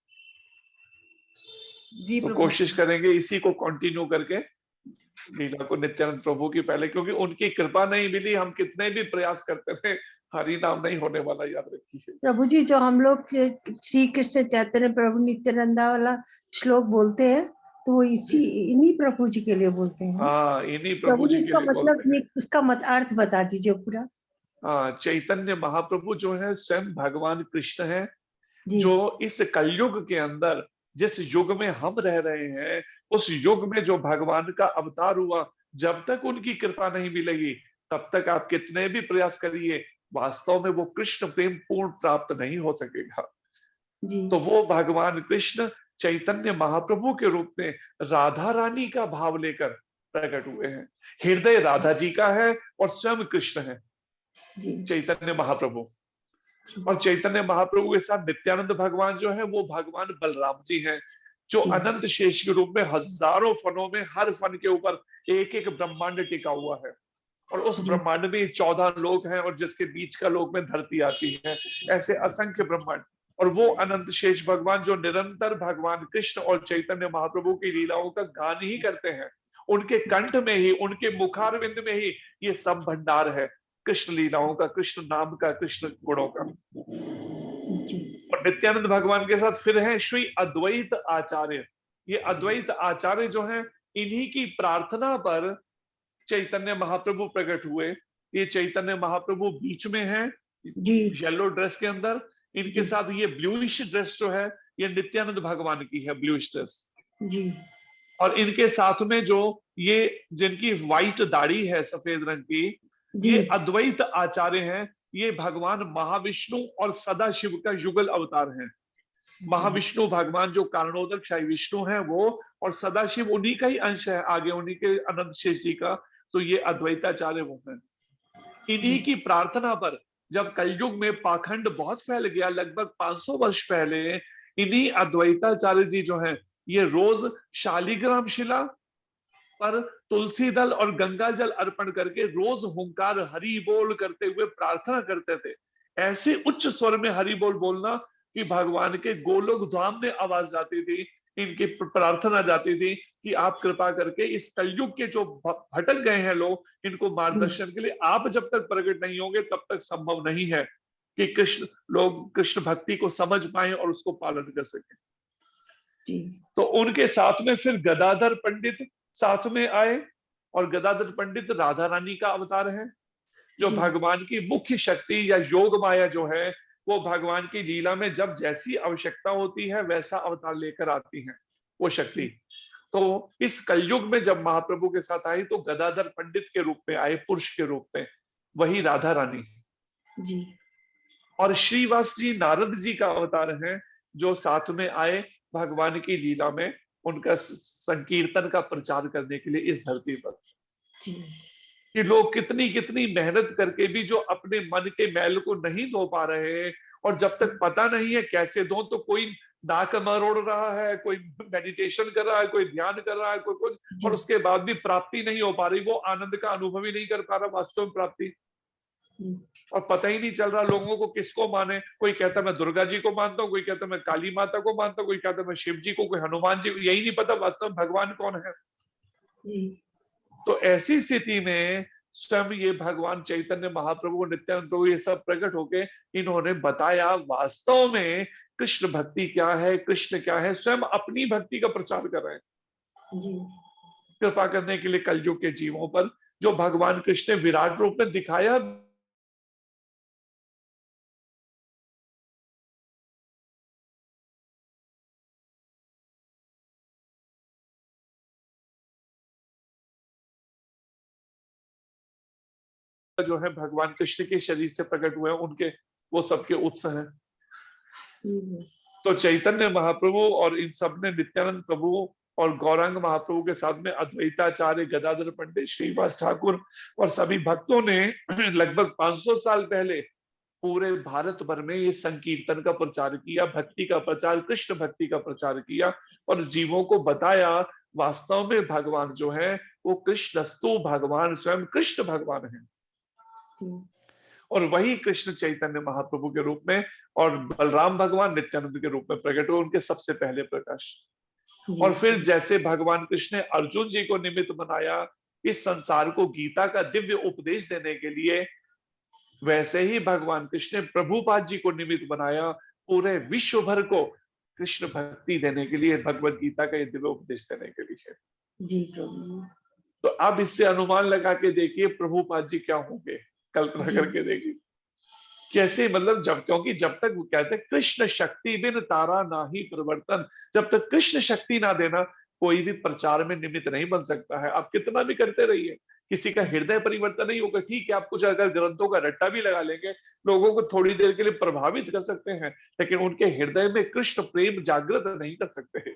जी। तो कोशिश करेंगे इसी को कंटिन्यू करके लीला को नित्यानंद प्रभु की पहले, क्योंकि उनकी कृपा नहीं मिली, हम कितने भी प्रयास करते रहे, हरि नाम नहीं होने वाला, याद रखिए प्रभु जी। जो हम लोग श्री कृष्ण चैतन्य प्रभु नित्यानंदा वाला श्लोक बोलते हैं, तो वो इन्हीं प्रभु जी के लिए बोलते हैं। हाँ, इन्हीं प्रभु जी के लिए मतलब ये उसका अर्थ बता दीजिए पूरा। हाँ, चैतन्य महाप्रभु जो है स्वयं भगवान कृष्ण है, जो इस कलयुग के अंदर, जिस युग में हम रह रहे हैं, उस युग में जो भगवान का अवतार हुआ, जब तक उनकी कृपा नहीं मिलेगी तब तक आप कितने भी प्रयास करिए, वास्तव में वो कृष्ण प्रेम पूर्ण प्राप्त नहीं हो सकेगा। तो वो भगवान कृष्ण चैतन्य महाप्रभु के रूप में राधा रानी का भाव लेकर प्रकट हुए हैं। हृदय राधा जी का है और स्वयं कृष्ण है चैतन्य महाप्रभु। और चैतन्य महाप्रभु के साथ नित्यानंद भगवान जो है वो भगवान बलराम जी हैं, जो अनंत शेष के रूप में हजारों फनों में, हर फन के ऊपर एक एक ब्रह्मांड टिका हुआ है, और उस ब्रह्मांड में 14 लोक हैं, और जिसके बीच का लोक में धरती आती है, ऐसे असंख्य ब्रह्मांड। और वो अनंत शेष भगवान जो निरंतर भगवान कृष्ण और चैतन्य महाप्रभु की लीलाओं का गान ही करते हैं, उनके कंठ में ही, उनके मुखारविंद में ही ये सब भंडार है कृष्ण लीलाओं का, कृष्ण नाम का, कृष्ण गुणों का। जी और नित्यानंद भगवान के साथ फिर है श्री अद्वैत आचार्य। ये अद्वैत आचार्य जो हैं, इन्हीं की प्रार्थना पर चैतन्य महाप्रभु प्रकट हुए। ये चैतन्य महाप्रभु बीच में हैं, जी येलो ड्रेस के अंदर। इनके जी साथ ये ब्लूइश ड्रेस जो है, ये नित्यानंद भगवान की है, ब्लूइश ड्रेस। जी और इनके साथ में जो ये जिनकी व्हाइट दाढ़ी है सफेद रंग की, जी ये अद्वैत आचार्य हैं। ये भगवान महाविष्णु और सदाशिव का युगल अवतार हैं। महाविष्णु भगवान जो कारणोदक शाही विष्णु हैं वो, और सदाशिव उन्हीं का ही अंश है, आगे उन्हीं के अनंत शेष जी का। तो ये अद्वैताचार्य वो हैं। इन्हीं की प्रार्थना पर जब कलयुग में पाखंड बहुत फैल गया, लगभग 500 वर्ष पहले, इन्हीं अद्वैताचार्य जी जो हैं, ये रोज शालिग्राम शिला पर तुलसी दल और गंगा जल अर्पण करके रोज हुंकार हरि बोल करते हुए प्रार्थना करते थे। ऐसे उच्च स्वर में हरि बोल बोलना कि भगवान के गोलोक धाम में आवाज जाती थी, इनकी प्रार्थना जाती थी कि आप कृपा करके इस कलयुग के जो भटक गए हैं लोग, इनको मार्गदर्शन के लिए आप जब तक प्रकट नहीं होंगे तब तक संभव नहीं है कि लोग कृष्ण भक्ति को समझ पाए और उसको पालन कर सके। जी तो उनके साथ में फिर गदाधर पंडित साथ में आए, और गदाधर पंडित राधा रानी का अवतार है, जो जी भगवान की मुख्य शक्ति या योग माया जो है, वो भगवान की लीला में जब जैसी आवश्यकता होती है वैसा अवतार लेकर आती है वो शक्ति। तो इस कलयुग में जब महाप्रभु के साथ आई तो गदाधर पंडित के रूप में आए, पुरुष के रूप में, वही राधा रानी। जी और श्रीवास जी नारद जी का अवतार है, जो साथ में आए भगवान की लीला में उनका संकीर्तन का प्रचार करने के लिए इस धरती पर। जी कि लोग कितनी कितनी मेहनत करके भी जो अपने मन के मैल को नहीं धो पा रहे हैं, और जब तक पता नहीं है कैसे धो, तो कोई नाक मरोड़ रहा है, कोई मेडिटेशन कर रहा है, कोई ध्यान कर रहा है, कोई कुछ, और उसके बाद भी प्राप्ति नहीं हो पा रही, वो आनंद का अनुभव ही नहीं कर पा रहा वास्तव में प्राप्ति। और पता ही नहीं चल रहा लोगों को किसको माने। कोई कहता मैं दुर्गा जी को मानता हूँ, कोई कहता मैं काली माता को मानता हूँ, कोई कहता मैं शिव जी को, कोई हनुमान जी को, यही नहीं पता वास्तव में भगवान कौन है। तो ऐसी स्थिति में स्वयं ये भगवान चैतन्य महाप्रभु, नित्यानंद प्रभु, ये सब प्रकट होके इन्होंने बताया वास्तव में कृष्ण भक्ति क्या है, कृष्ण क्या है। स्वयं अपनी भक्ति का प्रचार कर रहे हैं जी कृपा करने के लिए कलयुग के जीवों पर, जो भगवान कृष्ण ने विराट रूप में दिखाया। जो है भगवान कृष्ण के शरीर से प्रकट हुए हैं, उनके वो सबके उत्स हैं। तो चैतन्य महाप्रभु और इन सब ने, नित्यानंद प्रभु और गौरांग महाप्रभु के साथ में अद्वैताचार्य, गदाधर पंडित, श्रीवास ठाकुर और सभी भक्तों ने लगभग 500 साल पहले पूरे भारत भर में ये संकीर्तन का प्रचार किया, भक्ति का प्रचार, कृष्ण भक्ति का प्रचार किया, और जीवों को बताया वास्तव में भगवान जो है वो कृष्णस्तु भगवान, स्वयं कृष्ण भगवान है। और वही कृष्ण चैतन्य महाप्रभु के रूप में और बलराम भगवान नित्यानंद के रूप में प्रकट हुए, उनके सबसे पहले प्रकाश। और फिर जैसे भगवान कृष्ण ने अर्जुन जी को निमित्त बनाया इस संसार को गीता का दिव्य उपदेश देने के लिए, वैसे ही भगवान कृष्ण ने प्रभुपाद जी को निमित्त बनाया पूरे विश्व भर को कृष्ण भक्ति देने के लिए, भगवत गीता का ये दिव्य उपदेश देने के लिए। जी प्रभु जी। तो अब इससे अनुमान लगा के देखिए प्रभुपाद जी क्या होंगे, कल्पना करके देखिए कैसे, मतलब क्योंकि जब तक वो कहते हैं कृष्ण शक्ति बिन तारा ना ही परिवर्तन, जब तक कृष्ण शक्ति ना देना कोई भी प्रचार में निमित्त नहीं बन सकता है। आप कितना भी करते रहिए, किसी का हृदय परिवर्तन नहीं होगा। ठीक है, आप कुछ अगर ग्रंथों का रट्टा भी लगा लेंगे, लोगों को थोड़ी देर के लिए प्रभावित कर सकते हैं, लेकिन उनके हृदय में कृष्ण प्रेम जागृत नहीं कर सकते हैं।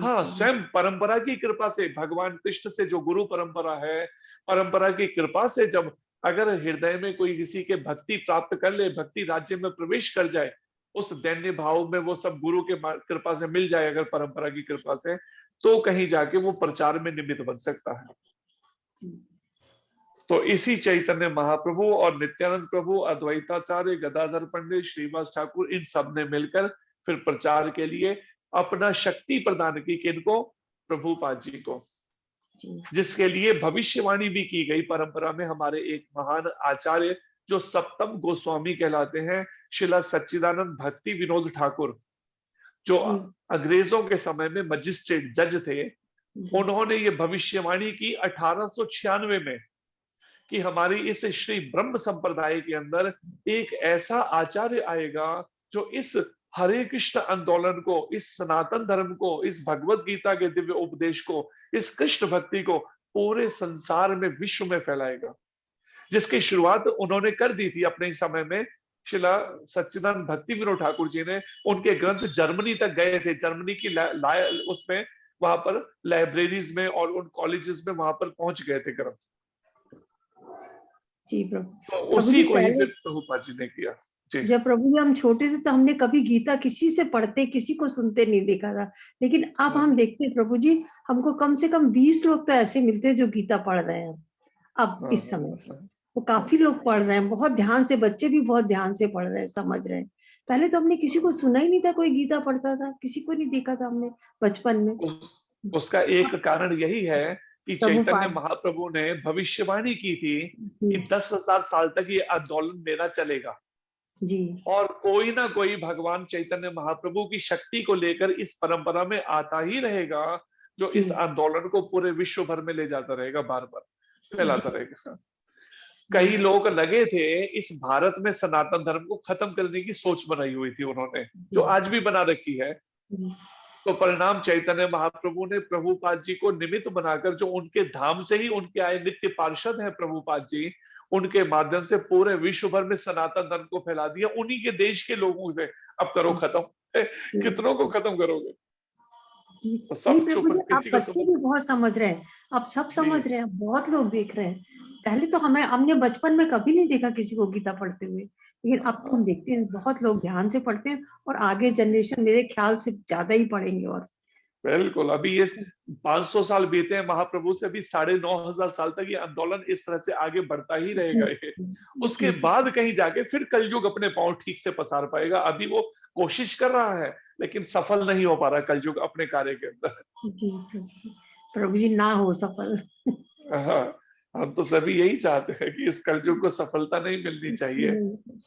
हाँ, स्वयं परंपरा की कृपा से, भगवान कृष्ण से जो गुरु परंपरा है, परंपरा की कृपा से जब अगर हृदय में कोई किसी के भक्ति प्राप्त कर ले, भक्ति राज्य में प्रवेश कर जाए, उस दैन्य भाव में वो सब गुरु के कृपा से मिल जाए, अगर परंपरा की कृपा से, तो कहीं जाके वो प्रचार में निमित्त बन सकता है। तो इसी चैतन्य महाप्रभु और नित्यानंद प्रभु, अद्वैताचार्य, गदाधर पंडित, श्रीवास ठाकुर, इन सब ने मिलकर फिर प्रचार के लिए अपना शक्ति प्रदान की। किनको? प्रभुपाद जी को, जिसके लिए भविष्यवाणी भी की गई। परंपरा में हमारे एक महान आचार्य जो सप्तम गोस्वामी कहलाते हैं, श्रीला सच्चिदानंद भक्ति विनोद ठाकुर, जो जी। अंग्रेजों के समय में मजिस्ट्रेट जज थे, जी। उन्होंने ये भविष्यवाणी की 1896 में कि हमारी इस श्री ब्रह्म संप्रदाय के अंदर एक ऐसा आचार्य आएगा जो इस हरे कृष्ण आंदोलन को, इस सनातन धर्म को, इस भगवत गीता के दिव्य उपदेश को, इस कृष्ण भक्ति को पूरे संसार में, विश्व में फैलाएगा, जिसकी शुरुआत उन्होंने कर दी थी अपने समय में। शिला सच्चिदानंद भक्ति विनोद ठाकुर जी ने उनके ग्रंथ जर्मनी तक गए थे, जर्मनी की उसमें वहां पर लाइब्रेरीज में और उन कॉलेजेस में वहां पर पहुंच गए थे ग्रंथ। जी प्रभु। तो प्रभु उसी जी को ही पहले फिर प्रभुपाद जी ने किया। जी जब प्रभु जी हम छोटे थे तो हमने कभी गीता किसी से पढ़ते, किसी को सुनते नहीं देखा था, लेकिन अब हम देखते हैं प्रभु जी, हमको कम से कम 20 लोग तो ऐसे मिलते हैं जो गीता पढ़ रहे हैं अब इस समय। तो काफी लोग पढ़ रहे हैं, बहुत ध्यान से, बच्चे भी बहुत ध्यान से पढ़ रहे हैं, समझ रहे हैं। पहले तो हमने किसी को सुना ही नहीं था कोई गीता पढ़ता था, किसी को नहीं देखा था हमने बचपन में। उसका एक कारण यही है कि चैतन्य प्रभुपाद महाप्रभु ने भविष्यवाणी की थी कि जी 10,000 साल तक ये आंदोलन मेरा चलेगा, जी और कोई ना कोई भगवान चैतन्य महाप्रभु की शक्ति को लेकर इस परंपरा में आता ही रहेगा, जो जी इस आंदोलन को पूरे विश्व भर में ले जाता रहेगा, बार बार फैलाता जी रहेगा। कई जी लोग लगे थे इस भारत में सनातन धर्म को खत्म करने की सोच बनाई हुई थी उन्होंने, जो आज भी बना रखी है। जी तो परिणाम चैतन्य महाप्रभु ने प्रभुपाद जी को निमित्त बनाकर, जो उनके धाम से ही उनके आए नित्य पार्षद हैं प्रभुपाद जी, उनके माध्यम से पूरे विश्व भर में सनातन धर्म को फैला दिया, उन्हीं के देश के लोगों से। अब करो खत्म, जी कितनों को खत्म करोगे? जी। तो नहीं सब चुप, प्रभु जी, आप किसी को बच्चे समझ। भी बहुत समझ रहे हैं, आप सब समझ जी रहे हैं, बहुत लोग देख रहे हैं। पहले तो हमने बचपन में कभी नहीं देखा किसी को गीता पढ़ते हुए, लेकिन अब तो हम देखते हैं बहुत लोग ध्यान से पढ़ते हैं, और आगे जनरेशन मेरे ख्याल से ज्यादा ही पढ़ेंगे। और बिल्कुल, अभी ये 500 साल बीते हैं महाप्रभु से, अभी 9,500 साल तक ये आंदोलन इस तरह से आगे बढ़ता ही रहेगा। जी ये उसके जी बाद कहीं जाके फिर कलयुग अपने पांव ठीक से पसार पाएगा। अभी वो कोशिश कर रहा है, लेकिन सफल नहीं हो पा रहा कलयुग अपने कार्य के अंदर। जी प्रभु जी ना हो सफल। हाँ, हम तो सभी यही चाहते हैं कि इस कलयुग को सफलता नहीं मिलनी चाहिए,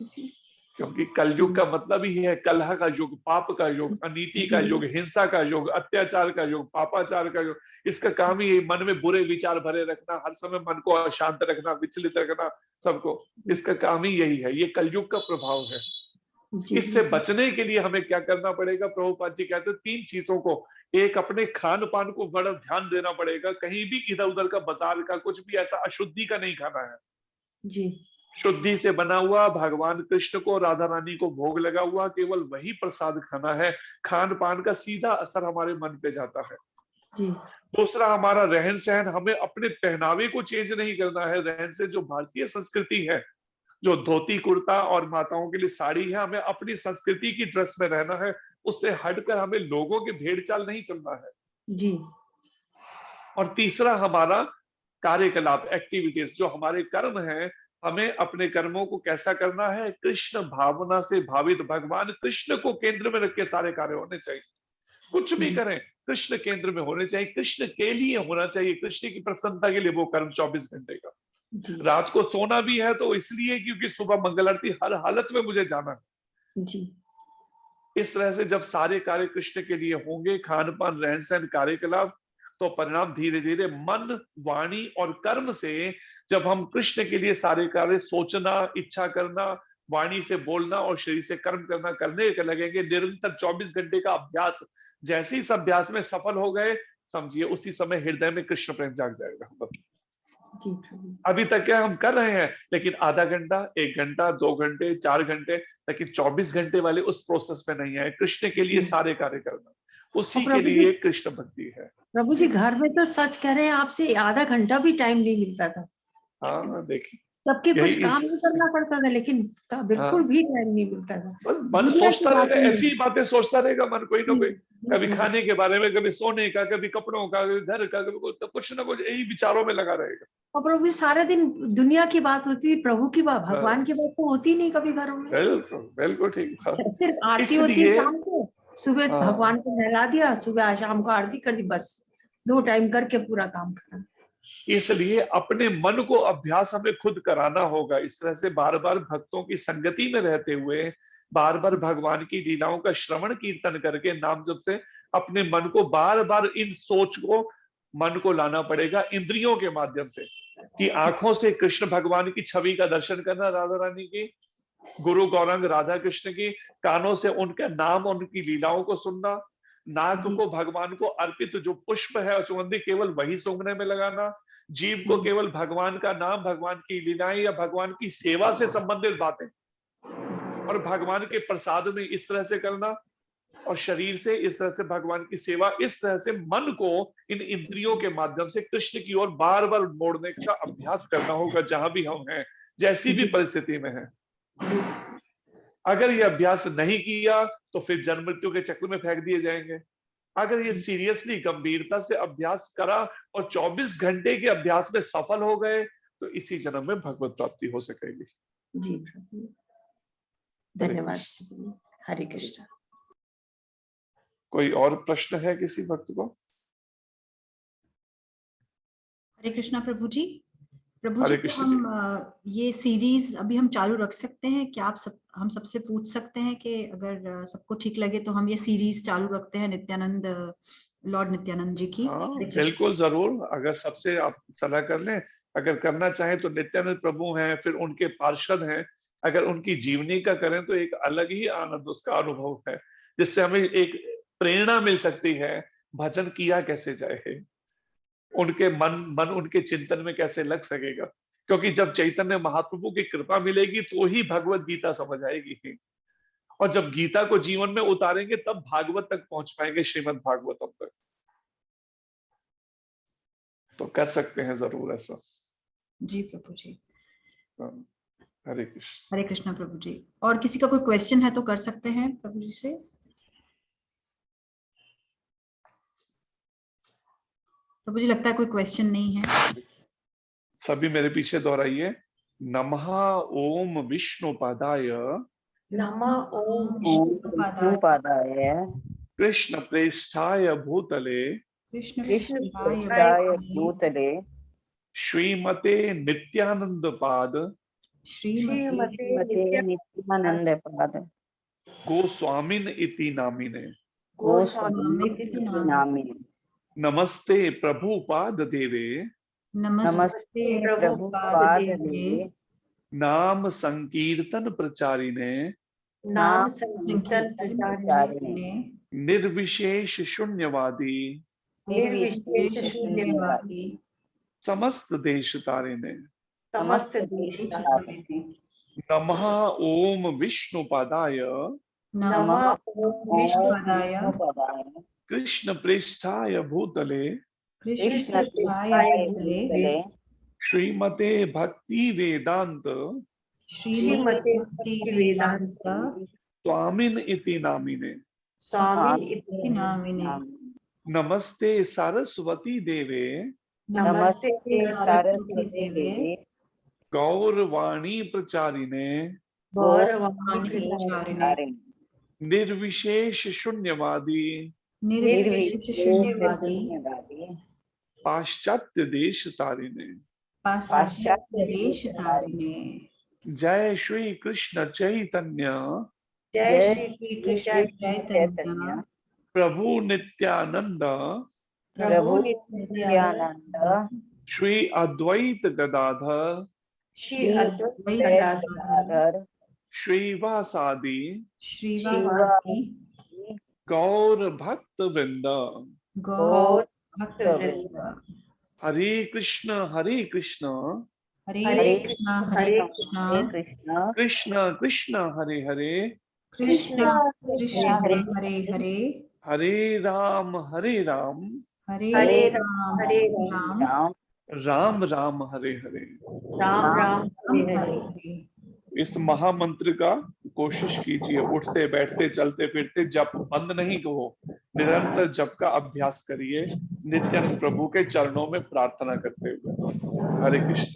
जी क्योंकि कलयुग का मतलब ही है कलह का युग, पाप का युग, अनीति का युग, हिंसा का युग, अत्याचार का युग, पापाचार का युग। इसका काम ही मन में बुरे विचार भरे रखना, हर समय मन को अशांत रखना, विचलित रखना सबको। इसका काम ही यही है, ये कलयुग का प्रभाव है। जी इससे बचने के लिए हमें क्या करना पड़ेगा? प्रभुपाद जी कहते हैं 3 चीजों को। एक, अपने खान पान को बड़ा ध्यान देना पड़ेगा, कहीं भी इधर उधर का बाजार का कुछ भी ऐसा अशुद्धि का नहीं खाना है। जी शुद्धि से बना हुआ, भगवान कृष्ण को, राधा रानी को भोग लगा हुआ, केवल वही प्रसाद खाना है। खान पान का सीधा असर हमारे मन पे जाता है। जी दूसरा, हमारा रहन सहन, हमें अपने पहनावे को चेंज नहीं करना है। रहन से जो भारतीय संस्कृति है, जो धोती कुर्ता और माताओं के लिए साड़ी है, हमें अपनी संस्कृति की ड्रेस में रहना है। उससे हटकर हमें लोगों के भेड़ चाल नहीं चलना है। जी और तीसरा, हमारा कार्यकलाप, एक्टिविटीज, जो हमारे कर्म हैं, हमें अपने कर्मों को कैसा करना है? कृष्ण भावना से भावित, भगवान कृष्ण को केंद्र में रख के सारे कार्य होने चाहिए। कुछ भी जी करें, कृष्ण केंद्र में होने चाहिए, कृष्ण के लिए होना चाहिए, कृष्ण की प्रसन्नता के लिए वो कर्म 24 घंटे का। जी रात को सोना भी है तो इसलिए क्योंकि सुबह मंगल आरती हर हालत में मुझे जाना है। जी इस तरह से जब सारे कार्य कृष्ण के लिए होंगे, खान पान, रहन सहन, कार्यकलाप, तो परिणाम धीरे धीरे मन, वाणी और कर्म से, जब हम कृष्ण के लिए सारे कार्य, सोचना, इच्छा करना, वाणी से बोलना और शरीर से कर्म करना करने लगेंगे, निरंतर 24 घंटे का अभ्यास, जैसे ही इस अभ्यास में सफल हो गए, समझिए उसी समय हृदय में कृष्ण प्रेम जाग जाएगा। जी प्रभु अभी तक क्या हम कर रहे हैं, लेकिन आधा घंटा, 1 घंटा, 2 घंटे, 4 घंटे, लेकिन 24 घंटे वाले उस प्रोसेस में नहीं है। कृष्ण के लिए सारे कार्य करना, और उसी के प्रभु लिए जी, कृष्ण भक्ति है। प्रभु जी घर में तो सच कह रहे हैं, आपसे आधा घंटा भी टाइम नहीं मिलता था, हाँ, देखिए सबके यही कुछ काम इस, नहीं करना पड़ता था, लेकिन बिल्कुल हाँ, भी टाइम नहीं मिलता था। बस मन दुनिया की सोचता रहेगा, बातें ऐसी नहीं। बातें सोचता रहेगा मन, कोई ना कोई, कभी जी खाने के बारे में, कभी सोने का, कभी कपड़ों का, कभी घर का, कभी कुछ ना कुछ यही विचारों में लगा रहेगा। और प्रभु सारा दिन दुनिया की बात होती थी, प्रभु की बात, भगवान की बस, बात तो होती नहीं कभी घरों में। बिल्कुल बिल्कुल ठीक था। सिर्फ आरती होती है इसलिए शाम को, सुबह हाँ, भगवान को नहला दिया, सुबह शाम को आरती कर दी, बस 2 टाइम करके पूरा काम खत्म। इसलिए अपने मन को अभ्यास हमें खुद कराना होगा। इस तरह से बार बार भक्तों की संगति में रहते हुए, बार बार भगवान की लीलाओं का श्रवण कीर्तन करके, नाम जप से अपने मन को बार बार इन सोच को, मन को लाना पड़ेगा इंद्रियों के माध्यम से, कि आंखों से कृष्ण भगवान की छवि का दर्शन करना, राधा रानी की, गुरु गौरंग राधा कृष्ण की, कानों से उनका नाम, उनकी लीलाओं को सुनना, नाक को भगवान को अर्पित जो पुष्प है सुगंधी केवल वही सूंघने में लगाना, जीव को केवल भगवान का नाम, भगवान की लीलाएं या भगवान की सेवा से संबंधित बातें और भगवान के प्रसाद में इस तरह से करना, और शरीर से इस तरह से भगवान की सेवा, इस तरह से मन को इन इंद्रियों के माध्यम से कृष्ण की ओर बार बार मोड़ने का अभ्यास करना होगा, जहां भी हम हैं, जैसी भी परिस्थिति में हैं। अगर ये अभ्यास नहीं किया तो फिर जन्म मृत्यु के चक्र में फेंक दिए जाएंगे। अगर ये सीरियसली गंभीरता से अभ्यास करा और 24 घंटे के अभ्यास में सफल हो गए तो इसी जन्म में भगवत प्राप्ति हो सकेगी। जी, धन्यवाद। हरे कृष्ण। कोई और प्रश्न है किसी भक्त को? हरे कृष्णा प्रभु जी। प्रभु हरे जी, कृष्ण हम ये सीरीज अभी हम चालू रख सकते हैं क्या? हम सबसे पूछ सकते हैं कि अगर सबको ठीक लगे तो हम ये सीरीज चालू रखते हैं नित्यानंद, लॉर्ड नित्यानंद जी की। हाँ, बिल्कुल जरूर, अगर सबसे आप सलाह कर लें, अगर करना चाहें तो नित्यानंद प्रभु हैं, फिर उनके पार्षद हैं, अगर उनकी जीवनी का करें तो एक अलग ही आनंद, उसका अनुभव है, जिससे हमें एक प्रेरणा मिल सकती है भजन किया कैसे जाए, उनके मन उनके चिंतन में कैसे लग सकेगा। क्योंकि जब चैतन्य महाप्रभु की कृपा मिलेगी तो ही भगवत गीता समझ आएगी, और जब गीता को जीवन में उतारेंगे तब भागवत तक पहुंच पाएंगे, श्रीमद् भागवतम तक। तो कर सकते हैं जरूर ऐसा। जी प्रभु जी। हरे कृष्ण। हरे कृष्णा प्रभु जी। और किसी का कोई क्वेश्चन है तो कर सकते हैं प्रभु जी से। प्रभु जी लगता है कोई क्वेश्चन नहीं है। सभी मेरे पीछे दोहराइए। नमः ओम विष्णुपादाय नमः ओम विष्णुपादाय कृष्ण प्रेष्ठाय भूतले कृष्ण कृष्णप्रेष्ठाय भूतले श्रीमते नित्यानंद पाद श्रीमते नित्यानंदपाद गोस्वामिन इति नामिने गोस्वामिति नामिने नमस्ते प्रभुपाद देवे नमस्ते प्रभुपाद देवे नाम संकीर्तन प्रचारिणे नाम संकीर्तन प्रचारिणे निर्विशेष शून्यवादी निर्विशेष शून्यवादी समस्त देश तारिणे समस्त देश तारिणे नमः ओम विष्णुपादाय नमः ओम विष्णुपादाय कृष्ण प्रेष्ठाय भूतले कृष्ण प्रेष्ठाय भूतले श्रीमते भक्ति वेदांत श्रीमते भक्ति वेदांत स्वामिन इति नामिने स्वामी इति नामिने नमस्ते सरस्वती देवे नमस्ते सरस्वती देवे गौरवाणी प्रचारिणे गौरवाणी प्रचारिणे निर्विशेष शून्यवादी निर्विशेष शून्यवादी पाश्चात्य देश तारिणे पाश्चात्य देश तारिणे। जय श्री कृष्ण चैतन्य जय श्री कृष्ण चैतन्य प्रभु नित्यानंद प्रभु नित्यानंद श्री अद्वैत गदाधर श्री अद्वैत गदाधर श्रीवासादि श्रीवासादि गौर भक्त वृंद गौर भक्त वृंद। हरे कृष्ण हरे कृष्ण हरे कृष्णा हरे कृष्णा कृष्ण कृष्ण हरे हरे कृष्ण कृष्ण हरे हरे हरे राम हरे राम हरे राम हरे राम राम राम हरे हरे। राम राम हरे हरे। इस महामंत्र का कोशिश कीजिए, उठते बैठते चलते फिरते जप बंद नहीं हो, निरंतर जप का अभ्यास करिए, नित्यानंद प्रभु के चरणों में प्रार्थना करते हुए। हरे कृष्ण।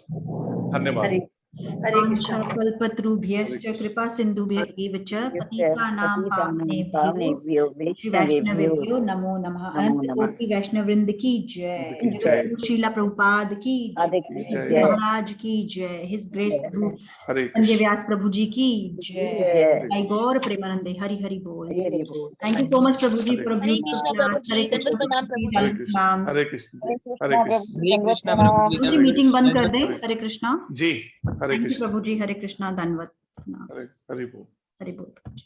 धन्यवाद। हरे कृष्ण। कल्पतरुभ्यश्च कृपा सिंधुभ्यः च पतितानां पावनेभ्यो पावनेभ्यो वैष्णवेभ्यो वैष्णवेभ्यो नमो नमः। नमो अनंत नमः। कोटि वैष्णव वृंद की जय। की जय। जगतगुरु श्रीला प्रभुपाद की आदि जय। की जय। जय। महाराज की जय। हिज ग्रेस प्रभु हरे संजय कृष्ण। व्यास प्रभु जी की जय। जय। भाई गौर प्रेमानंदे हरि हरि बोल। हरि हरि बोल। थैंक यू सो मच प्रभु जी हरे फॉर हरे कृष्णा प्रभु जी, हरे दंडवत प्रणाम प्रभु जी। हरे कृष्ण। हरे कृष्ण। हरे हरे कृष्ण। कृष्ण हरे कृष्णा प्रभु जी, प्रभु जी हरे मीटिंग बंद कर दंडवत दे। हरे- हरे कृष्णा। जी हरे थैंक यू कृष्ण। प्रभु जी। हरे कृष्णा। धन्यवाद। हरे हरि बोल। हरि बोल।